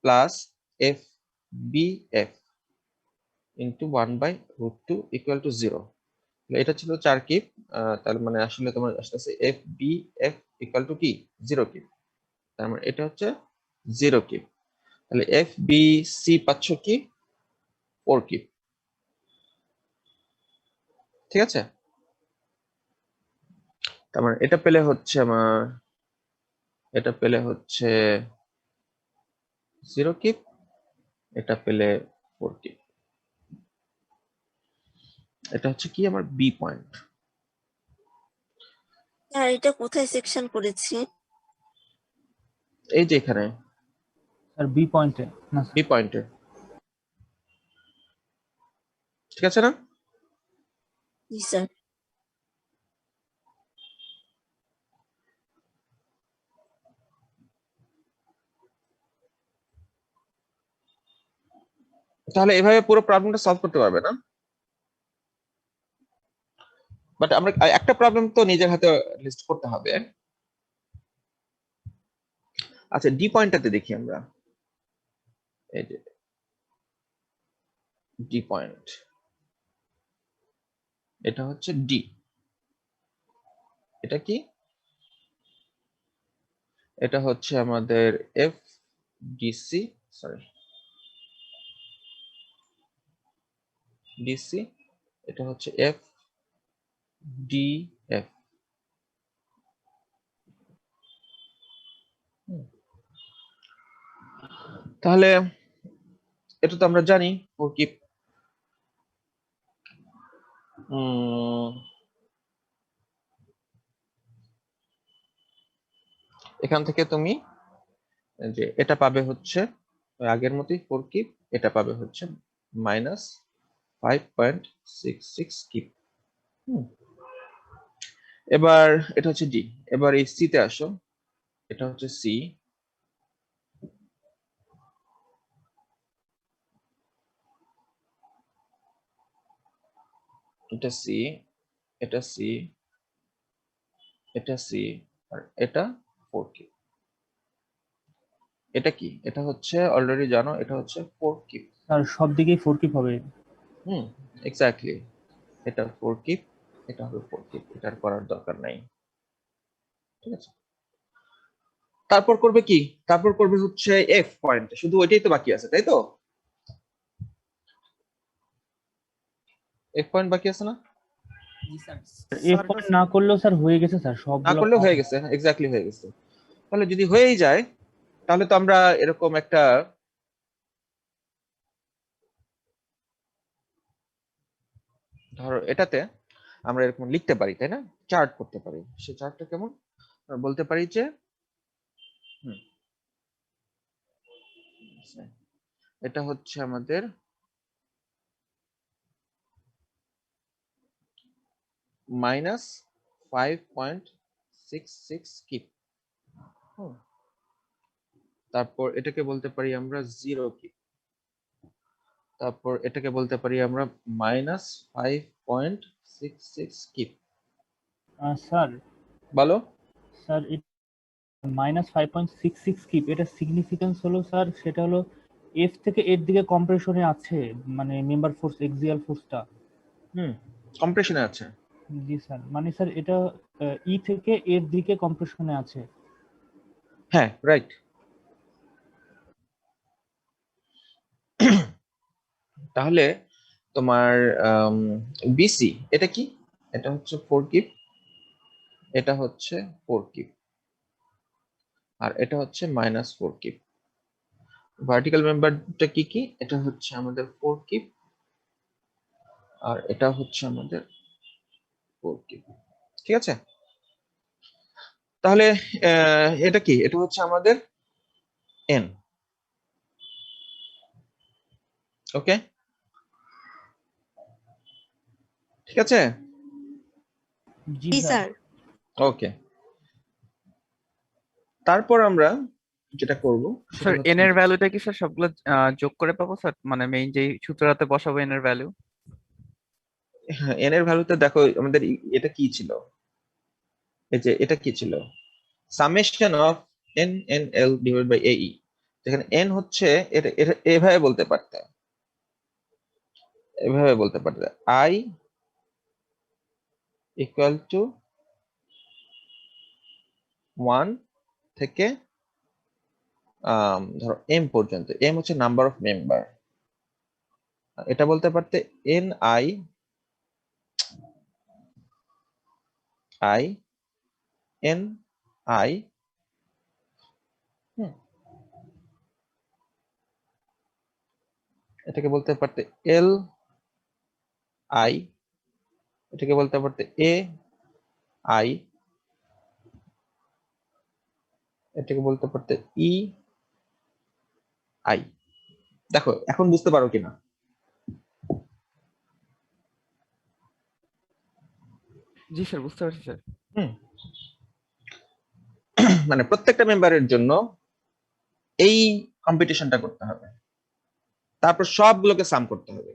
plus F B F into 1/√2 equal to 0। এটা ছিল 4 কিউব, তার মানে আসলে তোমার আসছে F B F equal to কি 0 কিউব, তার মানে এটা হচ্ছে 0 কিউব। তাহলে এফ বি সি পাচ্ছ কি 4 কিউব, ঠিক আছে। তার মানে এটা পেলে হচ্ছে আমার, এটা পেলে হচ্ছে 0 কিউব, এটা পেলে 4 কিউব। এটা হচ্ছে কি আমার বি পয়েন্ট। আর এটা কোথায় সেকশন করেছি? এই যে এখানে স্যার বি পয়েন্টে না বি পয়েন্টে, ঠিক আছে না? জি স্যার। তাহলে এভাবে পুরো প্রবলেমটা সলভ করতে পারবে না, বাট আমরা একটা প্রবলেম তো নিজের হাতে লিস্ট করতে হবে। আচ্ছা ডি পয়েন্টটাতে দেখি আমরা, এই যে ডি পয়েন্ট, এটা হচ্ছে ডি, এটা কি, এটা হচ্ছে আমাদের এফ ডিসি, সরি ডিসি, এটা হচ্ছে এফ ডি এফ। তাহলে এটা তো আমরা জানি ফোর কিপ, এখান থেকে তুমি যে এটা পাবে হচ্ছে আগের মতোই 4 কিপ, এটা পাবে হচ্ছে -5.66 কিপ। এবার এটা হচ্ছে ডি, এবার এই সি তে আসো, এটা হচ্ছে সি, এটা সি, এটা সি, এটা সি, আর এটা 4 কিপ। এটা কি, এটা হচ্ছে অলরেডি জানো, এটা হচ্ছে 4 কিপ। স্যার সব দিকেই 4 কিপ হবে। এক্স্যাক্টলি, এটা 4 কিপ, এটা হবে 4 কিপ, এটার করার দরকার নাই, ঠিক আছে। তারপর করবে কি, তারপর করবে হচ্ছে এফ পয়েন্ট, শুধু ওইটাই তো বাকি আছে, তাই তো? এফ পয়েন্ট বাকি আছে না? এফ পয়েন্ট না করলেও স্যার হয়ে গেছে স্যার, না সবগুলো করলে হয়ে গেছে, এক্স্যাক্টলি হয়ে গেছে। তাহলে যদি হয়েই যায় তাহলে তো আমরা এরকম একটা ধরো এটাতে আমরা এরকম লিখতে পারি, তাই না, চার্ট করতে পারি। সে চার্টটা কেমন, আমরা বলতে পারি যে এটা হচ্ছে আমাদের -5.66 কিপ, তারপর এটাকে বলতে পারি আমরা 0 কিপ, তারপর এটাকে বলতে পারি আমরা -5.66 কিপ। স্যার বলো স্যার -5.66 কিপ, এটা সিগনিফিকেন্স হলো স্যার, সেটা হলো এফ থেকে এর দিকে কম্প্রেশনে আছে, মানে মেম্বার ফোর্স এক্সিয়াল ফোর্সটা কম্প্রেশনে আছে। জি স্যার, মানে স্যার এটা ই থেকে এর দিকে কম্প্রেশনে আছে। হ্যাঁ রাইট। তাহলে তোমার বিসি এটা কি, এটা হচ্ছে 4 কিপ, এটা হচ্ছে 4 কিপ, আর এটা হচ্ছে -4 কিপ। ভার্টিক্যাল মেম্বারটা কি কি? এটা হচ্ছে আমাদের 4 কিপ, আর এটা হচ্ছে আমাদের 4 কিপ। ঠিক আছে, তাহলে এটা কি? এটা হচ্ছে আমাদের n। ওকে, ঠিক আছে। জি জি স্যার। স্যার। ওকে, তারপর আমরা যেটা করব স্যার এন এর ভ্যালুটা কি স্যার সবগুলো যোগ করে পাবো স্যার, মানে মেইন যেই সূত্রটাতে বসাবো এন এর ভ্যালু? হ্যাঁ, n এর ভ্যালুতে দেখো আমাদের এটা কি ছিল, এই যে এটা কি ছিল, summation of n n l divide by ae, যেখানে n হচ্ছে এটা এটা এভাবে বলতে পারতে, এভাবে বলতে পারতে i ইকুয়াল টু 1 থেকে ধরো m পর্যন্ত, m হচ্ছে নাম্বার অফ মেম্বার। এটা বলতে পারতে n i n i, এটাকে বলতে পারতে l i, এটাকে বলতে পারতে a i, এটাকে বলতে পারতে ই আই। দেখো এখন বুঝতে পারো কিনা? জি স্যার, বুঝতে পারছি স্যার। মানে প্রত্যেকটা মেম্বারের জন্য এই কম্পিটিশনটা করতে হবে, তারপর সবগুলোকে সাম করতে হবে।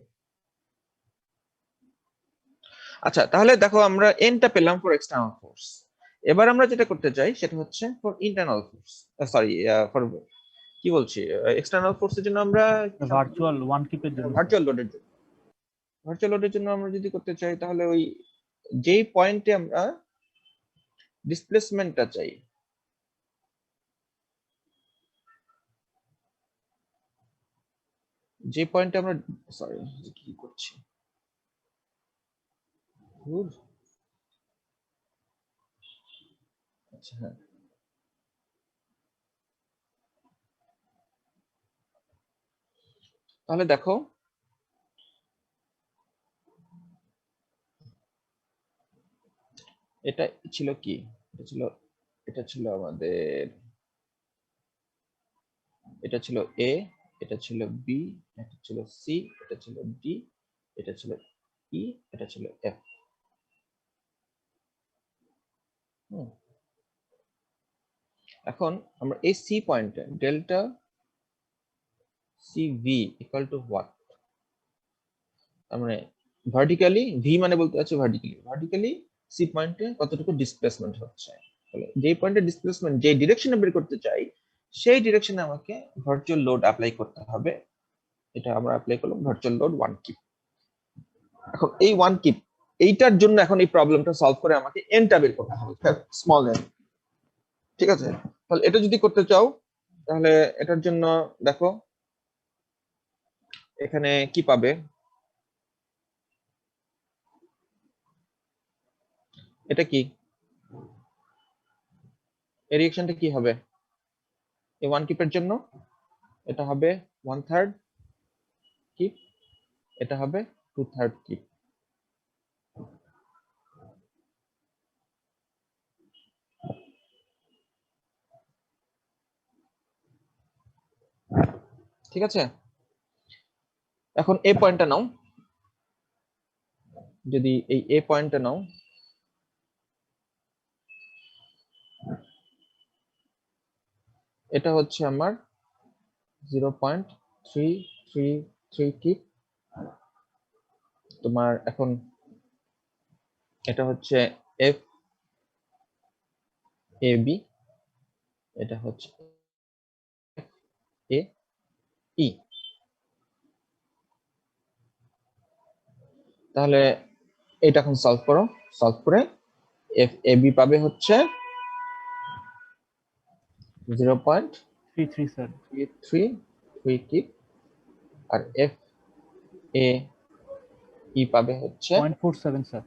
আচ্ছা, তাহলে দেখো আমরা এনটা পেলাম ফর এক্সটার্নাল ফোর্স। এবার আমরা যেটা করতে চাই সেটা হচ্ছে for internal force, sorry for কি বলছি, এক্সটার্নাল ফোর্সের জন্য আমরা ভার্চুয়াল ওয়ান কিপের জন্য, ভার্চুয়াল লোডের জন্য, ভার্চুয়াল লোডের জন্য আমরা যদি করতে চাই তাহলে ওই যেই পয়েন্টে আমরা ডিসপ্লেসমেন্টটা চাই, যে পয়েন্টে আমরা, সরি কি করছি, আচ্ছা হ্যাঁ, তাহলে দেখো এটা ছিল কি, এটা ছিল আমাদের, এটা ছিল এ, এটা ছিল বি, এটা ছিল সি, এটা ছিল ডি, এটা ছিল ই, এটা ছিল এফ। এখন আমরা এই সি পয়েন্টে delta CV equal to what, মানে ভার্টিক্যালি ভি মানে বলতে আছে ভার্টিক্যালি সি পয়েন্টে কতটুকু ডিসপ্লেসমেন্ট হচ্ছে, তাহলে যে পয়েন্টে ডিসপ্লেসমেন্ট যে ডিরেকশনে বের করতে চাই সেই ডিরেকশনে আমাকে ভার্চুয়াল লোড অ্যাপ্লাই করতে হবে। এটা আমরা অ্যাপ্লাই করলাম ভার্চুয়াল লোড 1 কিপ। এখন এই 1 কিপ এইটার জন্য এখন এই প্রবলেমটা সলভ করে আমাকে এনটা বের করতে হবে, স্মল এন। ঠিক আছে, তাহলে এটা যদি করতে চাও তাহলে এটার জন্য দেখো এখানে কি পাবে, এটা কি, এই রিঅ্যাকশনটা কি হবে এই 1 কিপের জন্য? এটা হবে 1/3 কিপ, এটা হবে 2/3 কিপ। ঠিক আছে, এখন এ পয়েন্টটা নাও, যদি এই এ পয়েন্টটা নাও, এটা হচ্ছে আমার 0.333 কিপ। তোমার এখন এটা হচ্ছে এফ এ বি, এটা হচ্ছে এ ই। তাহলে এটা এখন সলভ করো, সলভ করে এফ এ বি পাবে হচ্ছে 0.333 কিপ, আর এফ এ ই পাবে হচ্ছে 0.47 স্যার,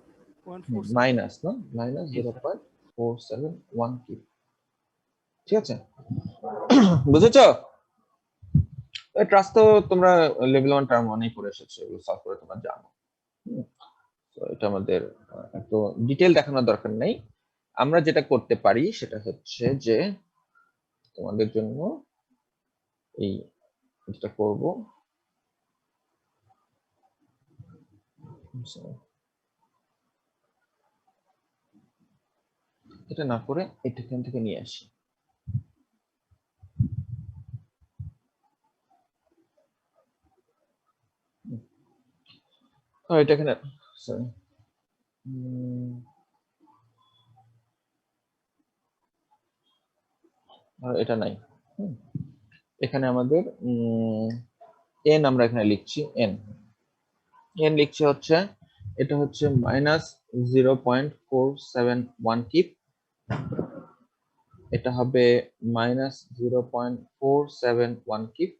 মাইনাস, না মাইনাস 0.471 কিপ। ঠিক আছে, বুঝেছো? ট্রাস্ট তো তোমরা লেভেল 1 টার্ম 1 পড়ে এসেছো, এগুলো সলভ করে তোমরা জানো। তো এটা আমাদের এত ডিটেইল দেখানোর দরকার নেই। আমরা যেটা করতে পারি সেটা হচ্ছে যে তোমাদের জন্য এই যেটা করব এটা না করে এটা এখান থেকে নিয়ে আসি। এটা এখানে সরি এটা নাই। এখানে আমাদের n আমরা এখানে লিখছি n লিখছি হচ্ছে এটা হচ্ছে -0.471 কিপ, এটা হবে -0.471 কিপ,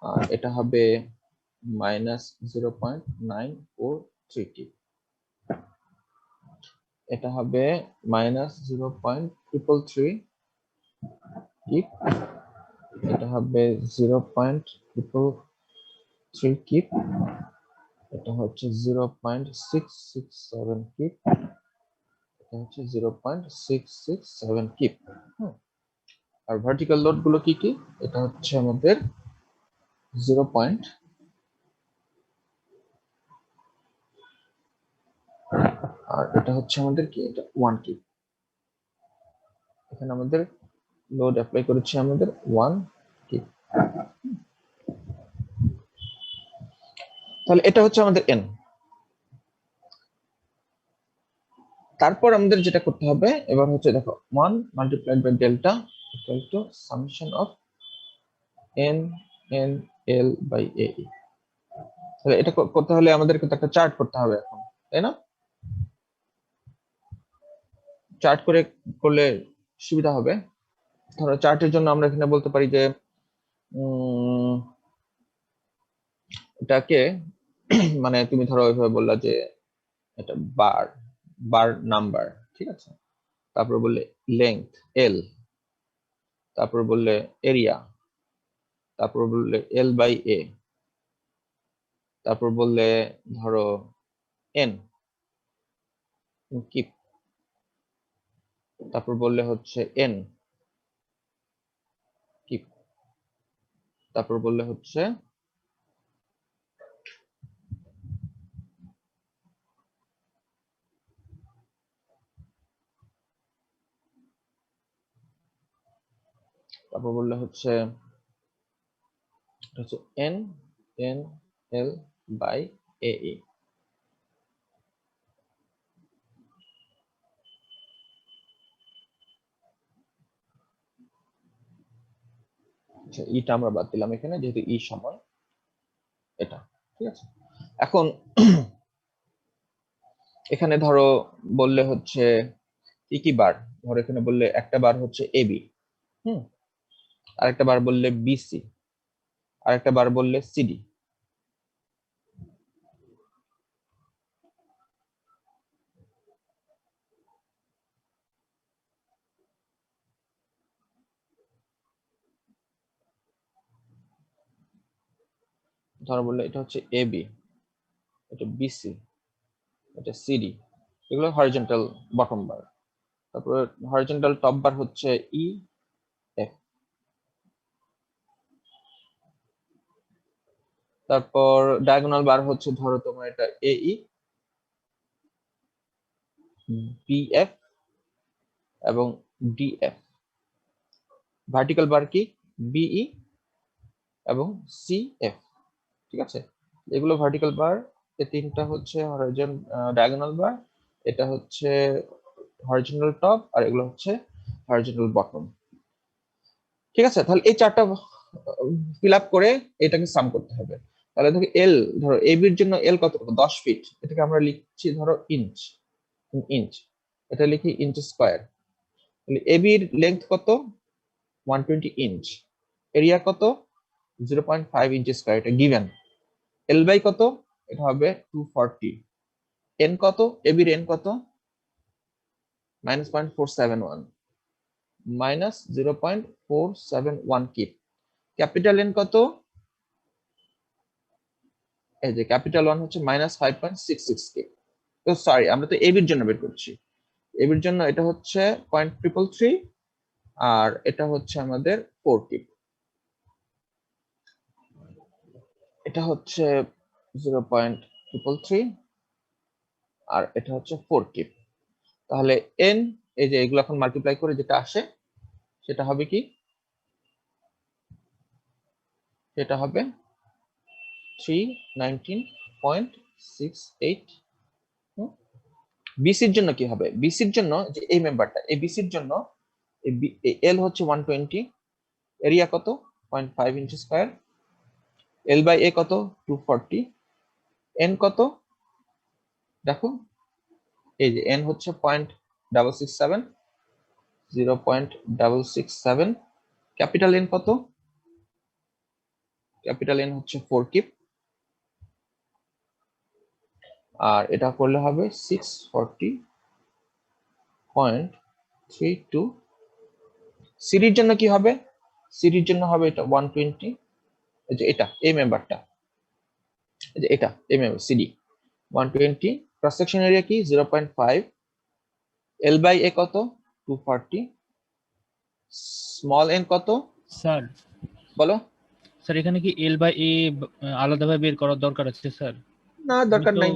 আর এটা হবে -0.943 কিপ, এটা হবে -0.333 কিপ, এটা হবে 0.333 কিপ, এটা হচ্ছে 0.667 কিপ, এটা হচ্ছে 0.667 কিপ। আর ভার্টিক্যাল লোড গুলো কি কি? এটা হচ্ছে আমাদের 0. আর এটা হচ্ছে আমাদের কি, এটা 1 কিপ। এখানে আমাদের লোড অ্যাপ্লাই করেছি আমাদের 1 কিপ। তাহলে এটা হচ্ছে আমাদের n। তারপর আমাদের যেটা করতে হবে এবার হচ্ছে দেখো 1 multiplied by delta equal to summation of n l by a। তাহলে এটা করতে হলে আমাদেরকে তো একটা চার্ট করতে হবে এখন, তাই না? চার্ট করলে সুবিধা হবে। ধরো চার্টের জন্য আমরা এখানে বলতে পারি যে এটাকে মানে তুমি ধরো এভাবে বললা যে এটা বার নাম্বার, ঠিক আছে, তারপর বললে লেংথ l, তারপর বললে এরিয়া, তারপর বললে l বাই a, তারপর বললে ধরো n কিপ, তারপর বললে হচ্ছে n কিপ, তারপর বললে হচ্ছে n l বাই a। ইটা আমরা বাদ দিলাম এখানে যেহেতু ই সময় এটা, ঠিক আছে। এখন এখানে ধরো বললে হচ্ছে কি বার, ধরো এখানে বললে একটা বার হচ্ছে ab, আরেকটা বার বললে bc, আরেকটা বার বললে cd। ধরো বললে এটা হচ্ছে ab, এটা bc, এটা cd, এগুলো হরিজন্টাল বটম বার। তারপর হরিজন্টাল টপ বার হচ্ছে e f। তারপর ডায়াগোনাল বার হচ্ছে ধরো তোমার এটা ae, bf এবং df। ভার্টিক্যাল বার কি be এবং cf, ঠিক আছে। এগুলো ভার্টিক্যাল বার, এই তিনটা হচ্ছে ডায়াগোনাল বার, এটা হচ্ছে হরিজন্টাল টপ, আর এগুলো হচ্ছে হরিজন্টাল বটম, ঠিক আছে। তাহলে এই চারটা ফিল আপ করে এটাকে সাম করতে হবে। তাহলে দেখো এল, ধরো এবি এর জন্য এল কত, 10 ফিট, এটাকে আমরা লিখছি ধরো ইঞ্চ, এটা লিখি ইঞ্চ স্কয়ার। তাহলে এবি এর লেংথ কত, 120 ইঞ্চ, এরিয়া কত, 0.5 ইঞ্চ স্কয়ার, এটা গিভেন। এল বাই কত, এটা হবে 240। এন কত, এবি এর এন কত, -0.471 কিপ। ক্যাপিটাল এন কত? এই যে ক্যাপিটাল ওয়ান হচ্ছে -5.66k। তো সরি, আমরা তো এবির জন্য বের করছি। এবির জন্য এটা হচ্ছে 0.333 আর এটা হচ্ছে আমাদের 4 কিপ। এটা হচ্ছে 0.333 আর এটা হচ্ছে 4 কিপ। তাহলে এন, এই যে এগুলো এখন মাল্টিপ্লাই করে যেটা আসে সেটা হবে কি? সেটা হবে 319.68। বিসির জন্য কি হবে? বিসির জন্য যে এই মেম্বারটা, এই বিসির জন্য এল হচ্ছে 120, এরিয়া কত? 0.5 ইঞ্চি স্কয়ার, এল বাই এ কত? 240, এন কত দেখো, এই যে এন হচ্ছে 0.667, 0.667। ক্যাপিটাল এন কত? ক্যাপিটাল এন হচ্ছে 4 কিপ, আর এটা করলে হবে 640.32। সিরির জন্য কি হবে? সিরির জন্য হবে এটা 120, এই যে এটা এই মেম্বারটা, এই যে এটা এই member CD 120, cross section area কি? 0.5, এল বাই এ কত? 240, স্মল এন কত? স্যার বলো। স্যার এখানে কি এল বাই এ আলাদাভাবে বের করার দরকার আছে স্যার? না, দরকার নাই,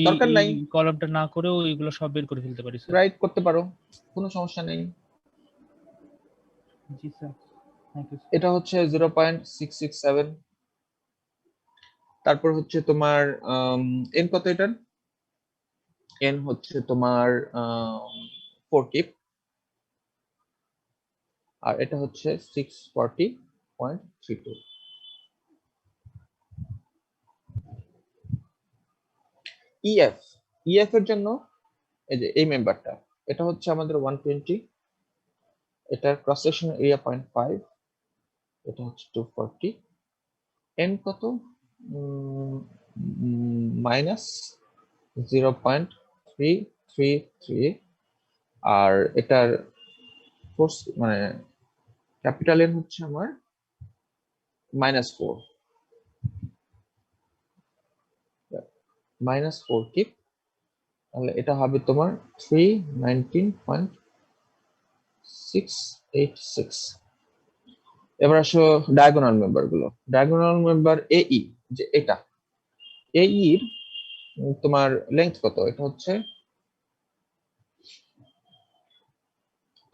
দরকার নাই। কলামটা না করেও এগুলো সব বের করে ফেলতে পারি স্যার। রাইট করতে পারো, কোনো সমস্যা নেই। জি স্যার, থ্যাংক ইউ। এটা হচ্ছে 0.667। তারপর হচ্ছে তোমার এন কত? এটার এন হচ্ছে তোমার 4 কিপ, আর এটা হচ্ছে 640.32। ইএফ, ইএফ এর জন্য এই যে এই মেম্বারটা, এটা হচ্ছে আমাদের 120, এটার ক্রস সেকশন এরিয়া 0.5, এটা হচ্ছে 240, এন কত? -0.333, আর এটার ফোর্স মানে ক্যাপিটাল এন হচ্ছে আমার -4, -4 কিপ। তাহলে এটা হবে তোমার 319.686। এবার আসো ডায়াগোনাল মেম্বার গুলো। ডায়াগোনাল মেম্বার এই, যে এটা এই এর তোমার লেংথ কত? এটা হচ্ছে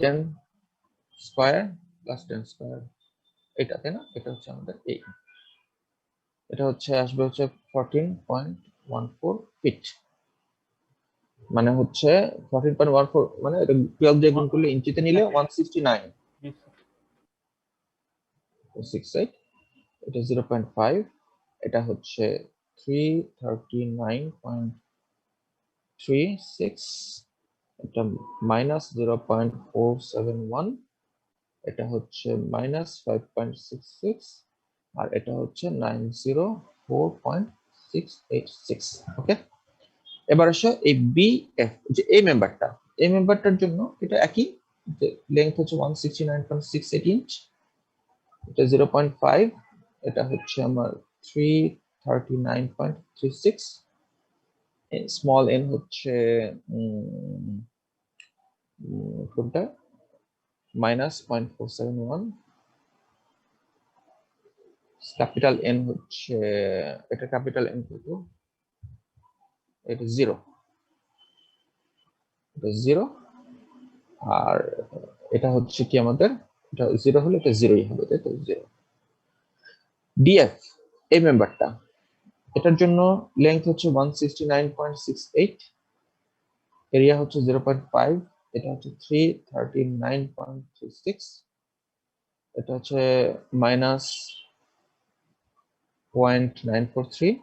10 স্কয়ার প্লাস 10 স্কয়ার, এটা তাই না? এটা হচ্ছে আমাদের এই, এটা হচ্ছে আসবে হচ্ছে 14.14 ফিট, মানে হচ্ছে 14.14, মানে এটা 12 দিয়ে গুণ করলে ইঞ্চিতে নিলে 169, 68, এটা 0.5, এটা হচ্ছে 339.36, এটা -0.471, এটা হচ্ছে -5.66, আর এটা হচ্ছে 904.686। ওকে, এবার আসো এই বিএফ, যে এই মেম্বারটা, এই মেম্বারটার জন্য এটা একই, যে লেংথ হচ্ছে 169.68 ইঞ্চ, এটা 0.5, এটা হচ্ছে আমার 339.36, স্মল এন হচ্ছে কোনটা -0.471, ক্যাপিটাল এন হচ্ছে, এটা ক্যাপিটাল এন কত? এটা 0, এটা 0, আর এটা হচ্ছে কি আমাদের, এটা 0 হলে এটা 0ই হবে, তাই তো? 0। ডিএফ এই মেম্বারটা, এটার জন্য লেংথ হচ্ছে 169.68, এরিয়া হচ্ছে 0.5, এটা হচ্ছে 339.36, এটা হচ্ছে -0.943,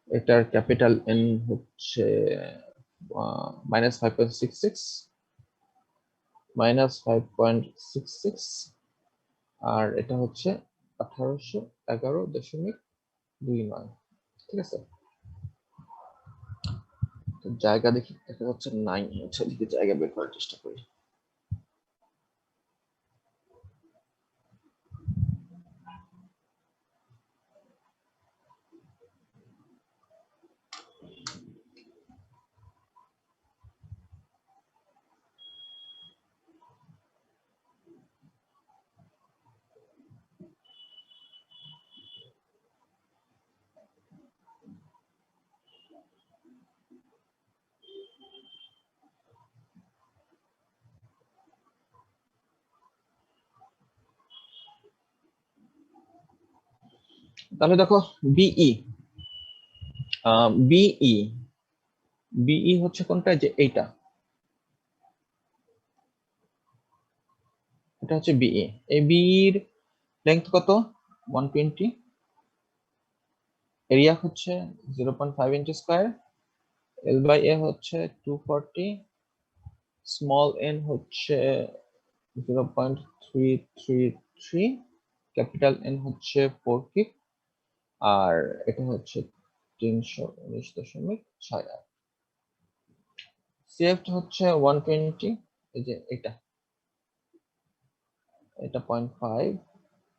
এটার ক্যাপিটাল এন হচ্ছে -5.66, -5.66, আর এটা হচ্ছে 1811.29। ঠিক আছে, তো জায়গা দেখি, দেখা যাচ্ছে 9 হচ্ছে, এদিকে জায়গা বের করার চেষ্টা করি। তাহলে দেখো বিই বিই বিই হচ্ছে কোনটা, যে এইটা, এটা হচ্ছে বিই। এই বিইর লেংথ কত? 120, এরিয়া হচ্ছে 0.5 ইঞ্চি স্কয়ার, এল বাই এ হচ্ছে 240, স্মল এন হচ্ছে 0.333, ক্যাপিটাল এন হচ্ছে 4 কিপ, আর এটা হচ্ছে 319.68। সিএফ হচ্ছে 120, এই যে এটা 0.5,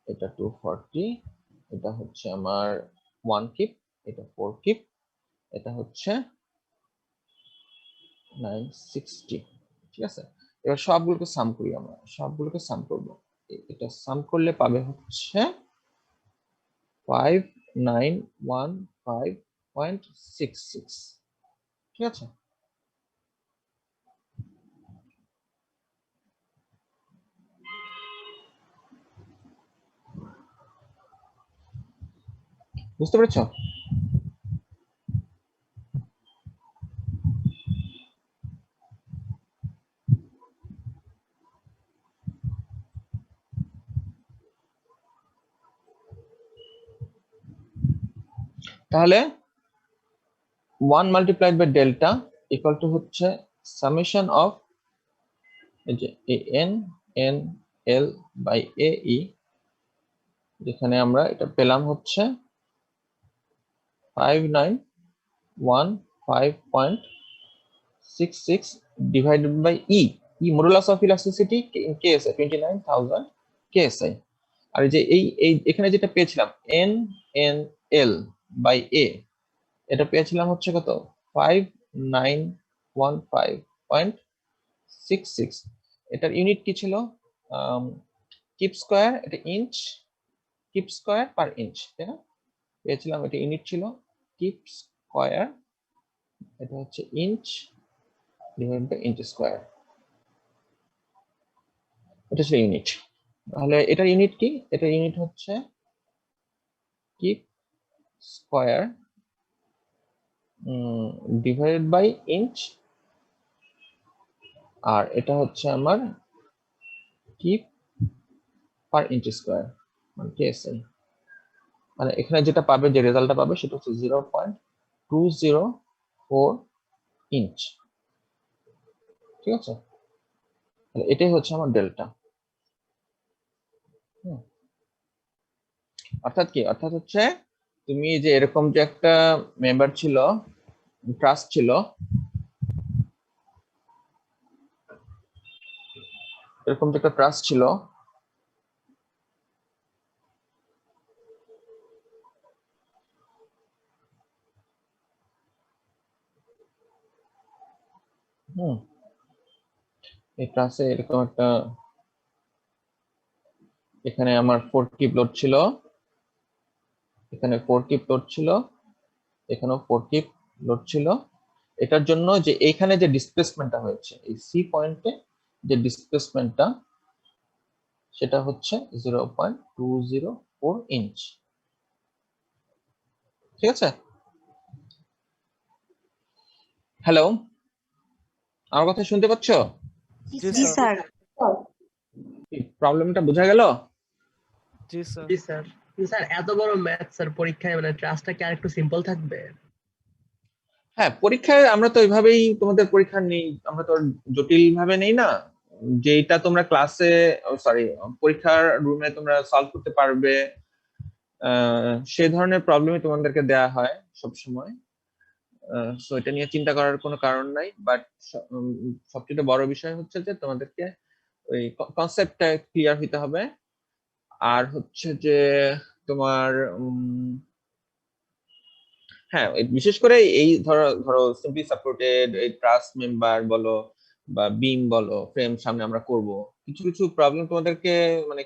এটা 240, এটা হচ্ছে আমার 1 কিপ, এটা 4 কিপ, এটা হচ্ছে 960। ঠিক আছে, এবার সবগুলোকে সাম করি, আমরা সবগুলোকে সাম করব। এটা সাম করলে পাবে হচ্ছে 5915.66। ঠিক আছে, বুঝতে পেরেছো? তাহলে 1 multiplied by delta equal to হচ্ছে সামেশন অফ এই যে N N L by A E, যেখানে আমরা এটা পেলাম হচ্ছে 5915.66 divided by E, modulus of elasticity in KSI 29000 KSI. আর এই যে এই এখানে যেটা পেয়েছিলাম N N L by A, এটা পেয়েছিলাম হচ্ছে কত? 5915.66। এটার ইউনিট কি ছিল? কিপ স্কয়ার, এটা inch, kip square per inch, তাই না? পেয়েছিলাম এটা ইউনিট ছিল কিপ স্কয়ার, এটা হচ্ছে inch divide by inch square, এটা ছিল ইউনিট। তাহলে এটার ইউনিট কি? এটার ইউনিট হচ্ছে kip square divided by inch, আর এটা হচ্ছে আমার কিপ পার ইঞ্চ স্কয়ার, মানে কেএসআই। মানে এখানে যেটা পাবে, যে রেজাল্টটা পাবে সেটা হচ্ছে 0.204 ইঞ্চ। ঠিক আছে, তাহলে এটাই হচ্ছে আমার ডেল্টা। অর্থাৎ কি? অর্থাৎ হচ্ছে তুমি যে এরকম যে একটা মেম্বার ছিল, ট্রাস্ট ছিল, এরকম যে একটা ট্রাস্ট ছিল, এই ট্রাস্টে এরকম একটা, এখানে আমার 4 কিপ লোড ছিল, এখানে 4 কিপ লোড ছিল, এখানেও 4 কিপ লোড ছিল। এটার জন্য যে এইখানে যে ডিসপ্লেসমেন্টটা হয়েছে, এই সি পয়েন্টে যে ডিসপ্লেসমেন্টটা, সেটা হচ্ছে 0.204 ইঞ্চ। ঠিক আছে, হ্যালো, আমার কথা শুনতে পাচ্ছ? জি স্যার। প্রবলেমটা বোঝা গেল? জি স্যার। জি স্যার। স্যার এত বড় ম্যাথ স্যার পরীক্ষায় মানে ট্রাস্টটা কি আরেকটু সিম্পল থাকবে? হ্যাঁ, পরীক্ষায় আমরা তো ওইভাবেই তোমাদের পরীক্ষা নেই, আমরা তো জটিল ভাবে নেই না, যেটা তোমরা ক্লাসে সরি পরীক্ষার রুমে তোমরা সলভ করতে পারবে, সেই ধরনের প্রবলেমই তোমাদেরকে দেয়া হয় সব সময়। সো এটা নিয়ে চিন্তা করার কোনো কারণ নাই, বাট সবচেয়ে বড় বিষয় হচ্ছে যে তোমাদেরকে ওই কনসেপ্টটা ক্লিয়ার হইতে হবে। আর হচ্ছে যে তোমার হ্যাঁ, বিশেষ করে এই ধরো ধরো সিম্পলি সাপোর্টেড এই ট্রাস্ট মেম্বার বলো বা বিম বলো, ফ্রেম সামনে আমরা করব, কিছু কিছু প্রবলেম তোমাদেরকে মানে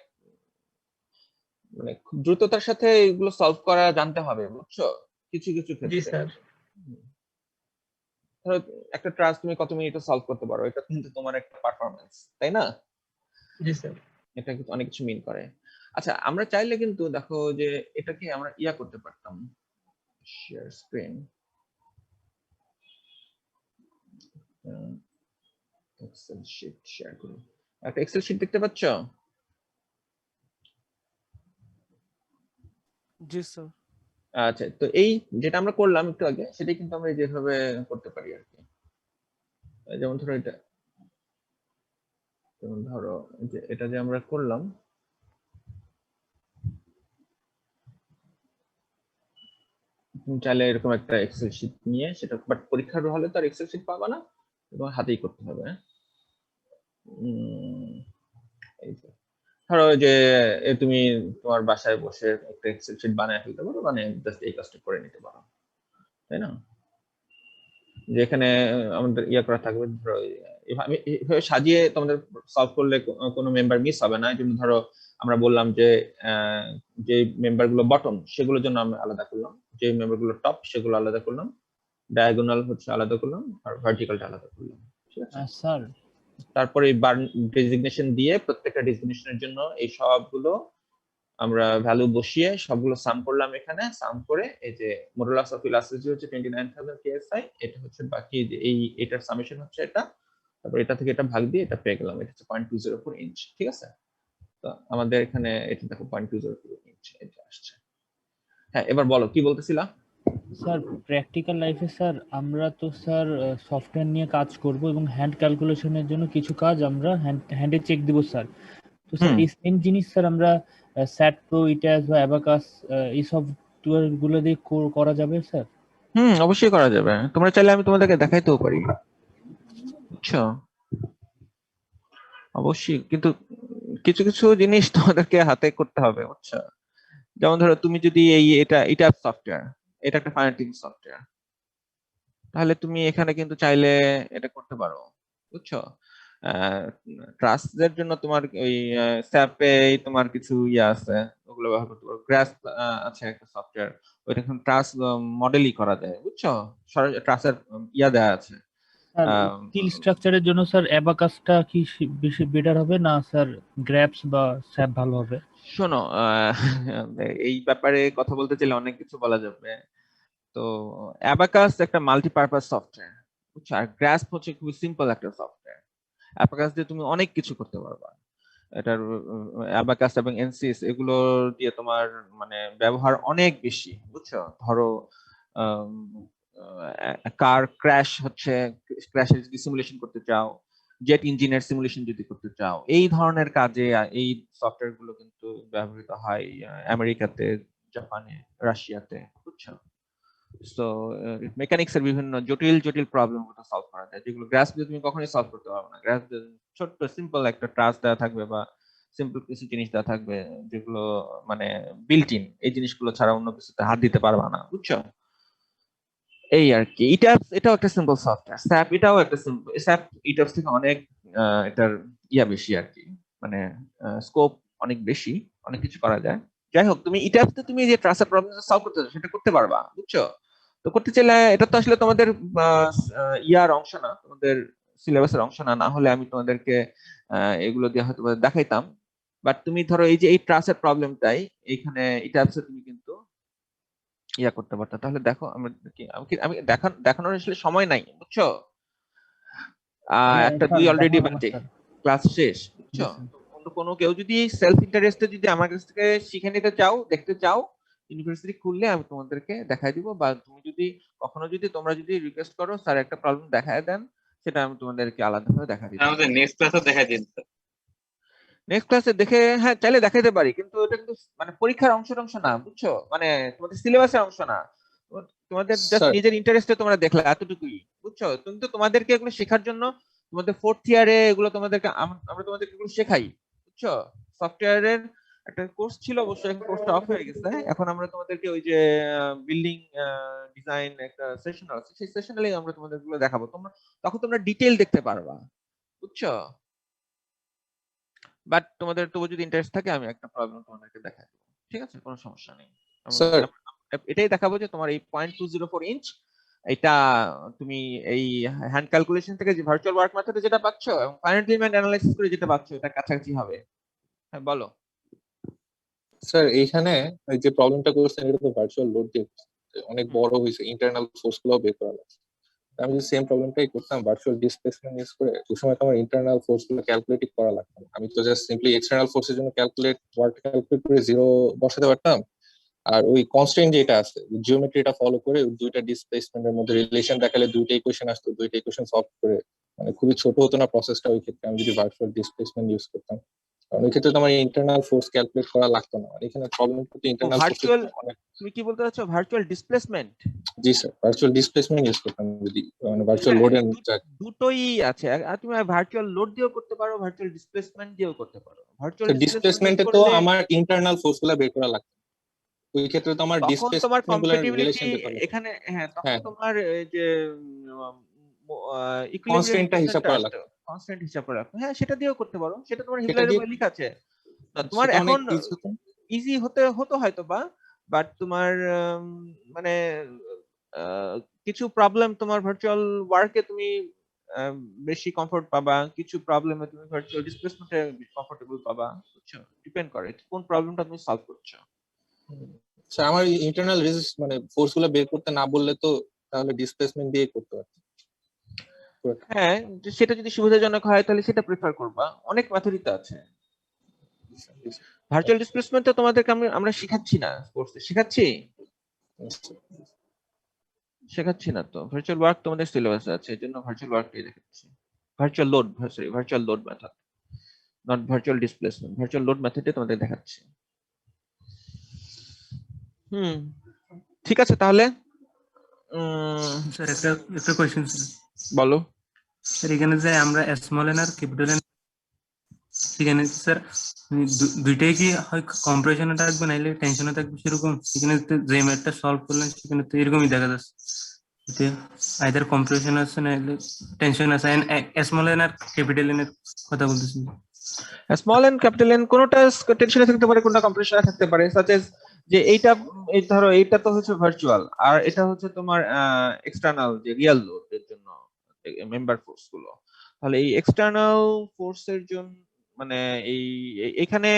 মানে খুব দ্রুততার সাথে এগুলো সলভ করা জানতে হবে, বুঝছো? কিছু কিছু জি ক্ষেত্রে স্যার। ধরো একটা ট্রাস্ট তুমি কত মিনিটে সলভ করতে পারো, এটা কিন্তু তোমার একটা পারফরম্যান্স, তাই না? জি স্যার। এটা কিন্তু অনেক কিছু মিন করে। আচ্ছা আমরা চাইলে কিন্তু দেখো যে এটাকে আমরা ইয়া করতে পারতাম, share screen, Excel sheet share করি, একটা এক্সেল শিট দেখতে পাচ্ছ? জি স্যার। আচ্ছা, তো এই যেটা আমরা করলাম একটু আগে সেটাই কিন্তু আমরা যেভাবে করতে পারি আর কি। যেমন ধরো এটা, যেমন ধরো যে এটা যে আমরা করলাম, তুমি চাইলে এরকম একটা এক্সেল শিট নিয়ে সেটা, বাট পরীক্ষার হলে তো আর এক্সেল শিট পাবা না, এবং হাতেই করতে হবে। এই যে ধরো যে তুমি তোমার বাসায় বসে একটা এক্সেল শিট বানায় ফেলতে পারো, মানে জাস্ট এই কাজটা করে নিতে পারো, তাই না? যেখানে আমাদের ইয়া করা থাকবে, ধরো এভাবে সাজিয়ে তোমাদের সলভ করলে কোনো মেম্বার মিস হবে না। এই জন্য ধরো আমরা বললাম যে যে মেম্বার গুলো বটম সেগুলোর জন্য আমরা আলাদা করলাম, যে মেম্বার গুলো টপ সেগুলো আলাদা করলাম, ডায়াগোনাল হচ্ছে আলাদা করলাম, আর ভার্টিক্যালটা আলাদা করলাম, ঠিক আছে? স্যার তারপরে ডেজিগনেশন দিয়ে প্রত্যেকটা ডেজিগনেশনের জন্য এই সবগুলো আমরা ভ্যালু বসিয়ে সবগুলো সাম করলাম এখানে। সাম করে এই যে মডুলাস অফ ইলাস্টিসিটি হচ্ছে 29000 কেএসআই, এটা হচ্ছে বাকি যে এই এটার সামেশন হচ্ছে এটা, তারপর এটা থেকে এটা ভাগ দিয়ে এটা পেয়ে গেলাম, এটা হচ্ছে 0.204 ইঞ্চ, ঠিক আছে? তো আমাদের এখানে এটা দেখো 0.204 ইঞ্চ এটা আসছে। হ্যাঁ, এবার বলো কি বলতেছিলা? স্যার প্র্যাকটিক্যাল লাইফে স্যার আমরা তো স্যার সফটওয়্যার নিয়ে কাজ করব এবং হ্যান্ড ক্যালকুলেশনের জন্য কিছু কাজ আমরা হ্যান্ডে চেক দিব স্যার। তো স্যার এই সেম জিনিস স্যার আমরা স্যাট প্রো, ইটাস বা অ্যাবাকাস এই সফটওয়্যার গুলো দিয়ে করা যাবে স্যার? অবশ্যই করা যাবে, তোমরা চাইলে আমি তোমাদেরকে দেখাইতেও পারি, বুঝছো? অবশ্যই, কিন্তু কিছু কিছু জিনিস তোমাদেরকে হাতে করতে হবে, বুঝছো? যেমন ধরো তুমি যদি এটা সফটওয়্যার, এটা একটা ফাইনান্সিং সফটওয়্যার, তাহলে তুমি এখানে কিন্তু চাইলে এটা করতে পারো, বুঝছো? ট্রাস্টের জন্য তোমার ওই স্যাপে তোমার কিছু ইয়ে আছে, ওগুলো ব্যবহার করতে পারো। গ্রাস্প আছে একটা সফটওয়্যার, ওইটা এখন ট্রাস্ট মডেলই করা যায়, বুঝছো? ট্রাস্টের ইয়া দেওয়া আছে। স্যার স্টিল স্ট্রাকচারের জন্য স্যার অ্যাবাকাসটা কি বেশি বেটার হবে না স্যার গ্র্যাপস বা স্যাপ ভালো হবে? শোনো, এই ব্যাপারে কথা বলতে চাইলে অনেক কিছু বলা যাবে। তো অ্যাবাকাস একটা মাল্টিপারপাস সফটওয়্যার, বুঝছো? আর গ্রাস্প হচ্ছে খুবই সিম্পল একটা সফটওয়্যার। অ্যাবাকাস দিয়ে তুমি অনেক কিছু করতে পারবা। এটার অ্যাবাকাস এবং এনসিএস এগুলো দিয়ে তোমার মানে ব্যবহার অনেক বেশি, বুঝছো? ধরো কার ক্র্যাশ হচ্ছে, ক্র্যাশের যদি সিমুলেশন করতে চাও, জেট ইঞ্জিনের সিমুলেশন যদি করতে চাও, এই ধরনের কাজে এই সফটওয়্যার গুলো কিন্তু ব্যবহৃত হয় আমেরিকাতে, জাপানে, রাশিয়াতে, বুঝছো? সো মেকানিক্স এর বিভিন্ন জটিল জটিল প্রবলেম গুলো সলভ করা যায়, যেগুলো গ্রাস দিয়ে তুমি কখনোই সলভ করতে পারবে না। গ্রাস ছোট্ট সিম্পল একটা ট্রাস্ট দেওয়া থাকবে বা সিম্পল কিছু জিনিস দেওয়া থাকবে, যেগুলো মানে বিল্ট ইন, এই জিনিসগুলো ছাড়া অন্য কিছুতে হাত দিতে পারবা না, বুঝছো? এই আর কি। এটাও একটা সিম্পল সফটওয়্যার। স্যাপ এটাও একটা সিম্পল, স্যাপ ইটাপস থেকে অনেক এটার ইয়া বেশি আর কি, মানে স্কোপ অনেক বেশি, অনেক কিছু করা যায়। যাই হোক, তুমি ইটাপসে তুমি যে ট্রাস্টের প্রবলেম সলভ করতে চাও সেটা করতে পারবা, বুঝছো? তো করতে চাইলে এটা তো আসলে তোমাদের ইয়ার অংশ না, তোমাদের সিলেবাসের অংশ না, না হলে আমি তোমাদেরকে এগুলো দিয়ে হয়তো দেখাইতাম। বাট তুমি ধরো এই যে এই ট্রাস্টের প্রবলেমটাই এইখানে ইটাপসে তুমি কিন্তু ইয়া করতে পারতা। তাহলে দেখো আমি দেখানোর আসলে সময় নাই, বুঝছো? একটা দুই অলরেডি বাজে, ক্লাস শেষ, বুঝছো? অন্য কোনো কেউ যদি সেলফ ইন্টারেস্টে যদি আমার কাছ থেকে শিখে নিতে চাও, দেখতে চাও, ইউনিভার্সিটি খুললে আমি তোমাদেরকে দেখাই দিব। বা তুমি যদি কখনো যদি তোমরা যদি রিকোয়েস্ট করো স্যার একটা প্রবলেম দেখায় দেন, সেটা আমি তোমাদেরকে আলাদাভাবে দেখা দিব। আমাদের নেক্সট ক্লাসে দেখাই দিন স্যার। নেক্সট ক্লাসে দেখে, হ্যাঁ চাইলে দেখাইতে পারি, কিন্তু এটা কিন্তু মানে পরীক্ষার অংশ না, বুঝছো? মানে তোমাদের সিলেবাসের অংশ না, তোমাদের জাস্ট নিজের ইন্টারেস্টে তোমরা দেখলে এতটুকুই, বুঝছো? কিন্তু তোমাদেরকে এগুলো শেখার জন্য তোমাদের 4th ইয়ারে এগুলো তোমাদেরকে আমরা তোমাদেরকে এগুলো শেখাই, বুঝছো? সফটওয়্যারের একটা কোর্স ছিল, অবশ্যই এখন কোর্সটা অফ হয়ে গেছে। এখন আমরা তোমাদেরকে ওই যে বিল্ডিং ডিজাইন একটা সেশন আছে, সেই সেশনালে আমরা তোমাদের এগুলো দেখাবো, তোমরা তখন তোমরা ডিটেইল দেখতে পারবা, বুঝছো? বাট তোমাদের তবু যদি ইন্টারেস্ট থাকে আমি একটা প্রবলেম তোমাদেরকে দেখাই দেবো, ঠিক আছে? কোনো সমস্যা নেই। এটাই দেখাবো যে তোমার এই 0.204 ইঞ্চ এটা তুমি এই হ্যান্ড ক্যালকুলেশন থেকে যে ভার্চুয়াল ওয়ার্ক মেথডে যেটা পাচ্ছো এবং ফাইনাল এলিমেন্ট অ্যানালাইসিস করে যেটা পাচ্ছো, এটা কাছাকাছি হবে। হ্যাঁ বলো। স্যার এইখানে এই যে প্রবলেমটা করছেন এটা তো ভার্চুয়াল লোড দিয়ে করছেন। অনেক বড় হয়েছে, ইন্টারনাল ফোর্স গুলো বের করা লাগছে। আমি যদি সেম প্রবলেমটাই করতাম ভার্চুয়াল ডিসপ্লেসমেন্ট ইউজ করে, ওই সময় তো আমার ইন্টারনাল ফোর্স গুলো ক্যালকুলেট করা লাগতো না। আমি তো জাস্ট সিম্পলি এক্সটার্নাল ফোর্সের জন্য ওয়ার্ক ক্যালকুলেট করে জিরো বসাতে পারতাম। আর ওই কনস্ট্যান্ট যেটা আছে জিওমেট্রিটা ফলো করে ওই দুইটা ডিসপ্লেসমেন্টের মধ্যে রিলেশন দেখালে দুইটা ইকুয়েশন আসতো, দুইটা ইকুয়েশন সলভ করে মানে খুবই ছোট হতো না প্রসেসটা ওই ক্ষেত্রে আমি যদি ভার্চুয়াল ডিসপ্লেসমেন্ট ইউজ করতাম। কারণ ওই ক্ষেত্রে তো আমার ইন্টারনাল ফোর্স ক্যালকুলেট করা লাগতো না। আর এখানে প্রবলেম হচ্ছে ইন্টারনাল ভার্চুয়াল অনেক। তুমি কি বলতে চাচ্ছো ভার্চুয়াল ডিসপ্লেসমেন্ট? জি স্যার, ভার্চুয়াল ডিসপ্লেসমেন্ট ইউজ করতাম যদি মানে ভার্চুয়াল লোড এন্ড দুটোই আছে। আর তুমি ভার্চুয়াল লোড দিয়েও করতে পারো, ভার্চুয়াল ডিসপ্লেসমেন্ট দিয়েও করতে পারো। ভার্চুয়াল ডিসপ্লেসমেন্টে তো আমার ইন্টারনাল ফোর্স গুলা বের করা লাগতো। ওই ক্ষেত্রে তো আমার তখন তোমার ডিসপ্লেসমেন্ট গুলার কম্পেটিবিলিটি রিলেশন বের করা এখানে, হ্যাঁ তখন হ্যাঁ তোমার এই যে কনস্ট্যান্টটা হিসাব করা লাগতো। কনস্ট্যান্ট হিসাব করা লাগতো। হ্যাঁ সেটা দিয়েও করতে পারো, সেটা তোমার সেটা হিবলারের দিয়ে বইয়ে লেখা আছে। তোমার সেটা এখন অনেক ইজি হতো। ইজি হতো হয়তো বা, বাট তোমার মানে কিছু প্রবলেম তোমার ভার্চুয়াল ওয়ার্কে তুমি বেশি কমফোর্ট পাবা, কিছু প্রবলেমে তুমি ভার্চুয়াল ডিসপ্লেসমেন্টে কমফোর্টেবল পাবা। বুঝছো? ডিপেন্ড করে কোন প্রবলেমটা তুমি সলভ করছো। স্যার আমার ইন্টারনাল রেজিস্ট মানে ফোর্স গুলো বের করতে না বললে তো তাহলে ডিসপ্লেসমেন্ট দিয়ে করতে পারতাম। হ্যাঁ সেটা যদি সুবিধাজনক হয় তাহলে সেটা প্রেফার করবা। অনেক মেথডই তো আছে। ভার্চুয়াল ডিসপ্লেসমেন্ট তো তোমাদেরকে আমরা শেখাচ্ছি না কোর্সে, শেখাচ্ছি না তো। ভার্চুয়াল ওয়ার্ক তোমাদের সিলেবাসে আছে, এজন্য ভার্চুয়াল ওয়ার্কটাই দেখাচ্ছি। Virtual load, sorry virtual load method, not virtual displacement. Virtual load মেথডে তোমাদের দেখাচ্ছি। ঠিক আছে তাহলে স্যার একটা কোশ্চেন স্যার। বলো। স্যার এখানে যে আমরা স্মল এন আর ক্যাপিটাল এন, সেখানে স্যার দুইটাই কি হয় কম্প্রেশনে থাকবে নাইলে টেনশনে থাকবে সেরকম? এখানে যে ম্যাথটা সলভ করলেন সেখানে তো এরকমই দেখা যাচ্ছে, আইদার কম্প্রেশন আছে নাইলে টেনশন আছে। স্মল এন আর ক্যাপিটাল এন এর কথা বলতেছি। স্মল এন ক্যাপিটাল এন কোনটা টেনশনে থাকতে পারে, কোনটা কম্প্রেশনে থাকতে পারে। সাচ এজ যে এইটা ধরো এইটা তো হচ্ছে ভার্চুয়াল, আর এটা হচ্ছে তোমার এক্সটার্নাল যে রিয়েল লোড এর জন্য মেম্বার ফোর্স গুলো। তাহলে এই এক্সটার্নাল ফোর্সের জন্য মানে এখানে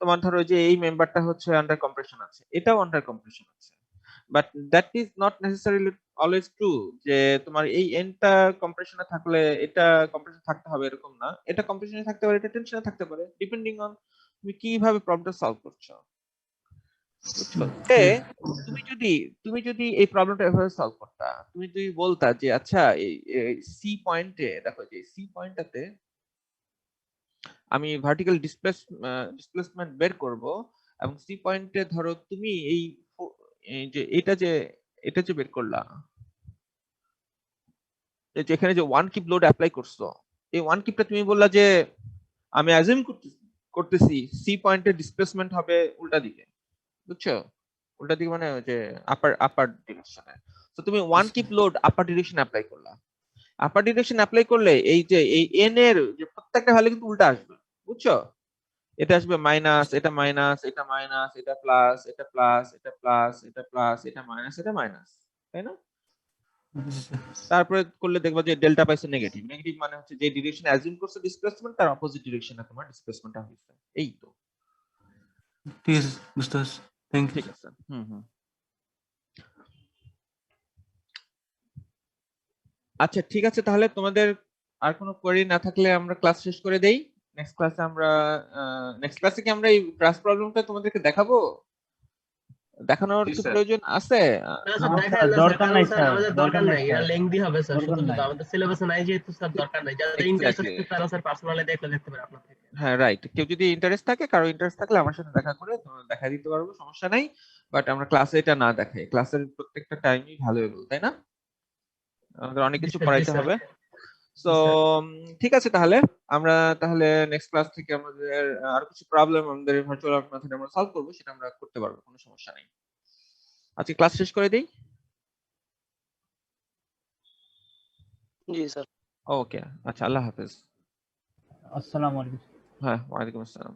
তোমার ধরো যে এই মেম্বারটা হচ্ছে আন্ডার কম্প্রেশন আছে, এটাও আন্ডার কম্প্রেশন আছে, but that is not necessarily always true যে তোমার এই এন্ডটা কম্প্রেশনে থাকলে এটা কম্প্রেশন থাকতে হবে এরকম না। এটা কম্প্রেশনে থাকতে পারে, এটা টেনশনে থাকতে পারে, ডিপেন্ডিং অন তুমি কিভাবে প্রবলেমটা সলভ করছো। বুঝছো? তুমি যদি এই প্রবলেমটা এভাবে সলভ করতা, তুমি যদি বলতা যে আচ্ছা এই সি পয়েন্টে দেখো যে সি পয়েন্টটাতে আমি ভার্টিক্যাল ডিসপ্লেসমেন্ট বের করব, এবং সি পয়েন্টে ধরো তুমি এই যে এটা যে বের করলা, যেখানে যে ওয়ান কিপ লোড অ্যাপ্লাই করছো, এই ওয়ান কিপটা তুমি বললা যে আমি অ্যাজিউম করতেছি সি পয়েন্টের ডিসপ্লেসমেন্ট হবে উল্টা দিকে। বুঝছো? উল্টা দিকে মানে যে আপার ডিরেকশনে। তো তুমি ওয়ান কিপ লোড আপার ডিরেকশন অ্যাপ্লাই করলা। আপার ডিরেকশন অ্যাপ্লাই করলে এই যে এই এন এর যে প্রত্যেকটা ভ্যালু কিন্তু উল্টা আসবে। বুঝছো? এটা আসবে মাইনাস, এটা মাইনাস, এটা মাইনাস, এটা প্লাস, এটা প্লাস, এটা প্লাস, এটা প্লাস, এটা মাইনাস, এটা মাইনাস, তাই না? তারপরে করলে দেখবা যে ডেল্টা পাইছে নেগেটিভ। নেগেটিভ মানে হচ্ছে যে ডিরেকশন অ্যাজিউম করছে ডিসপ্লেসমেন্ট তার অপোজিট ডিরেকশনে তোমার ডিসপ্লেসমেন্টটা হইছে। এই তো। ঠিক আছে, বুঝতে পারছি। Thank you. ঠিক আছে। আচ্ছা ঠিক আছে, তাহলে তোমাদের আর কোনো কোয়েরি না থাকলে আমরা ক্লাস শেষ করে দেই। নেক্সট ক্লাসে কি আমরা এই ক্লাস প্রবলেমটা তোমাদেরকে দেখাবো? দেখানোর কি প্রয়োজন আছে? দরকার নাই স্যার, আমাদের দরকার নাই, এটা লেংদি হবে স্যার। শুধু আমাদের সিলেবাসে নাই যেহেতু স্যার দরকার নাই। যাদের ইন্টারেস্ট আছে তারা স্যার পার্সোনালি দেখতে পারে আপনাদের থেকে। হ্যাঁ রাইট, কেউ যদি ইন্টারেস্ট থাকে, কারো ইন্টারেস্ট থাকলে আমার সাথে দেখা করে দেখা দিতে পারবো, সমস্যা নাই। বাট আমরা ক্লাসে এটা না দেখাই, ক্লাসের প্রত্যেকটা টাইমই ভ্যালুয়েবল, তাই না? আমাদের অনেক কিছু পড়াইতে হবে। সো ঠিক আছে, তাহলে আমরা নেক্সট ক্লাস থেকে আমাদের আর কিছু প্রবলেম আমাদের ভার্চুয়াল ওয়ার্ক মেথডে আমরা সলভ করব, সেটা আমরা করতে পারবো, কোনো সমস্যা নেই। আজকে ক্লাস শেষ করে দেই। জি স্যার। ওকে, আচ্ছা, আল্লাহ হাফেজ। আসসালামু আলাইকুম। হ্যাঁ, ওয়ালাইকুম আসসালাম।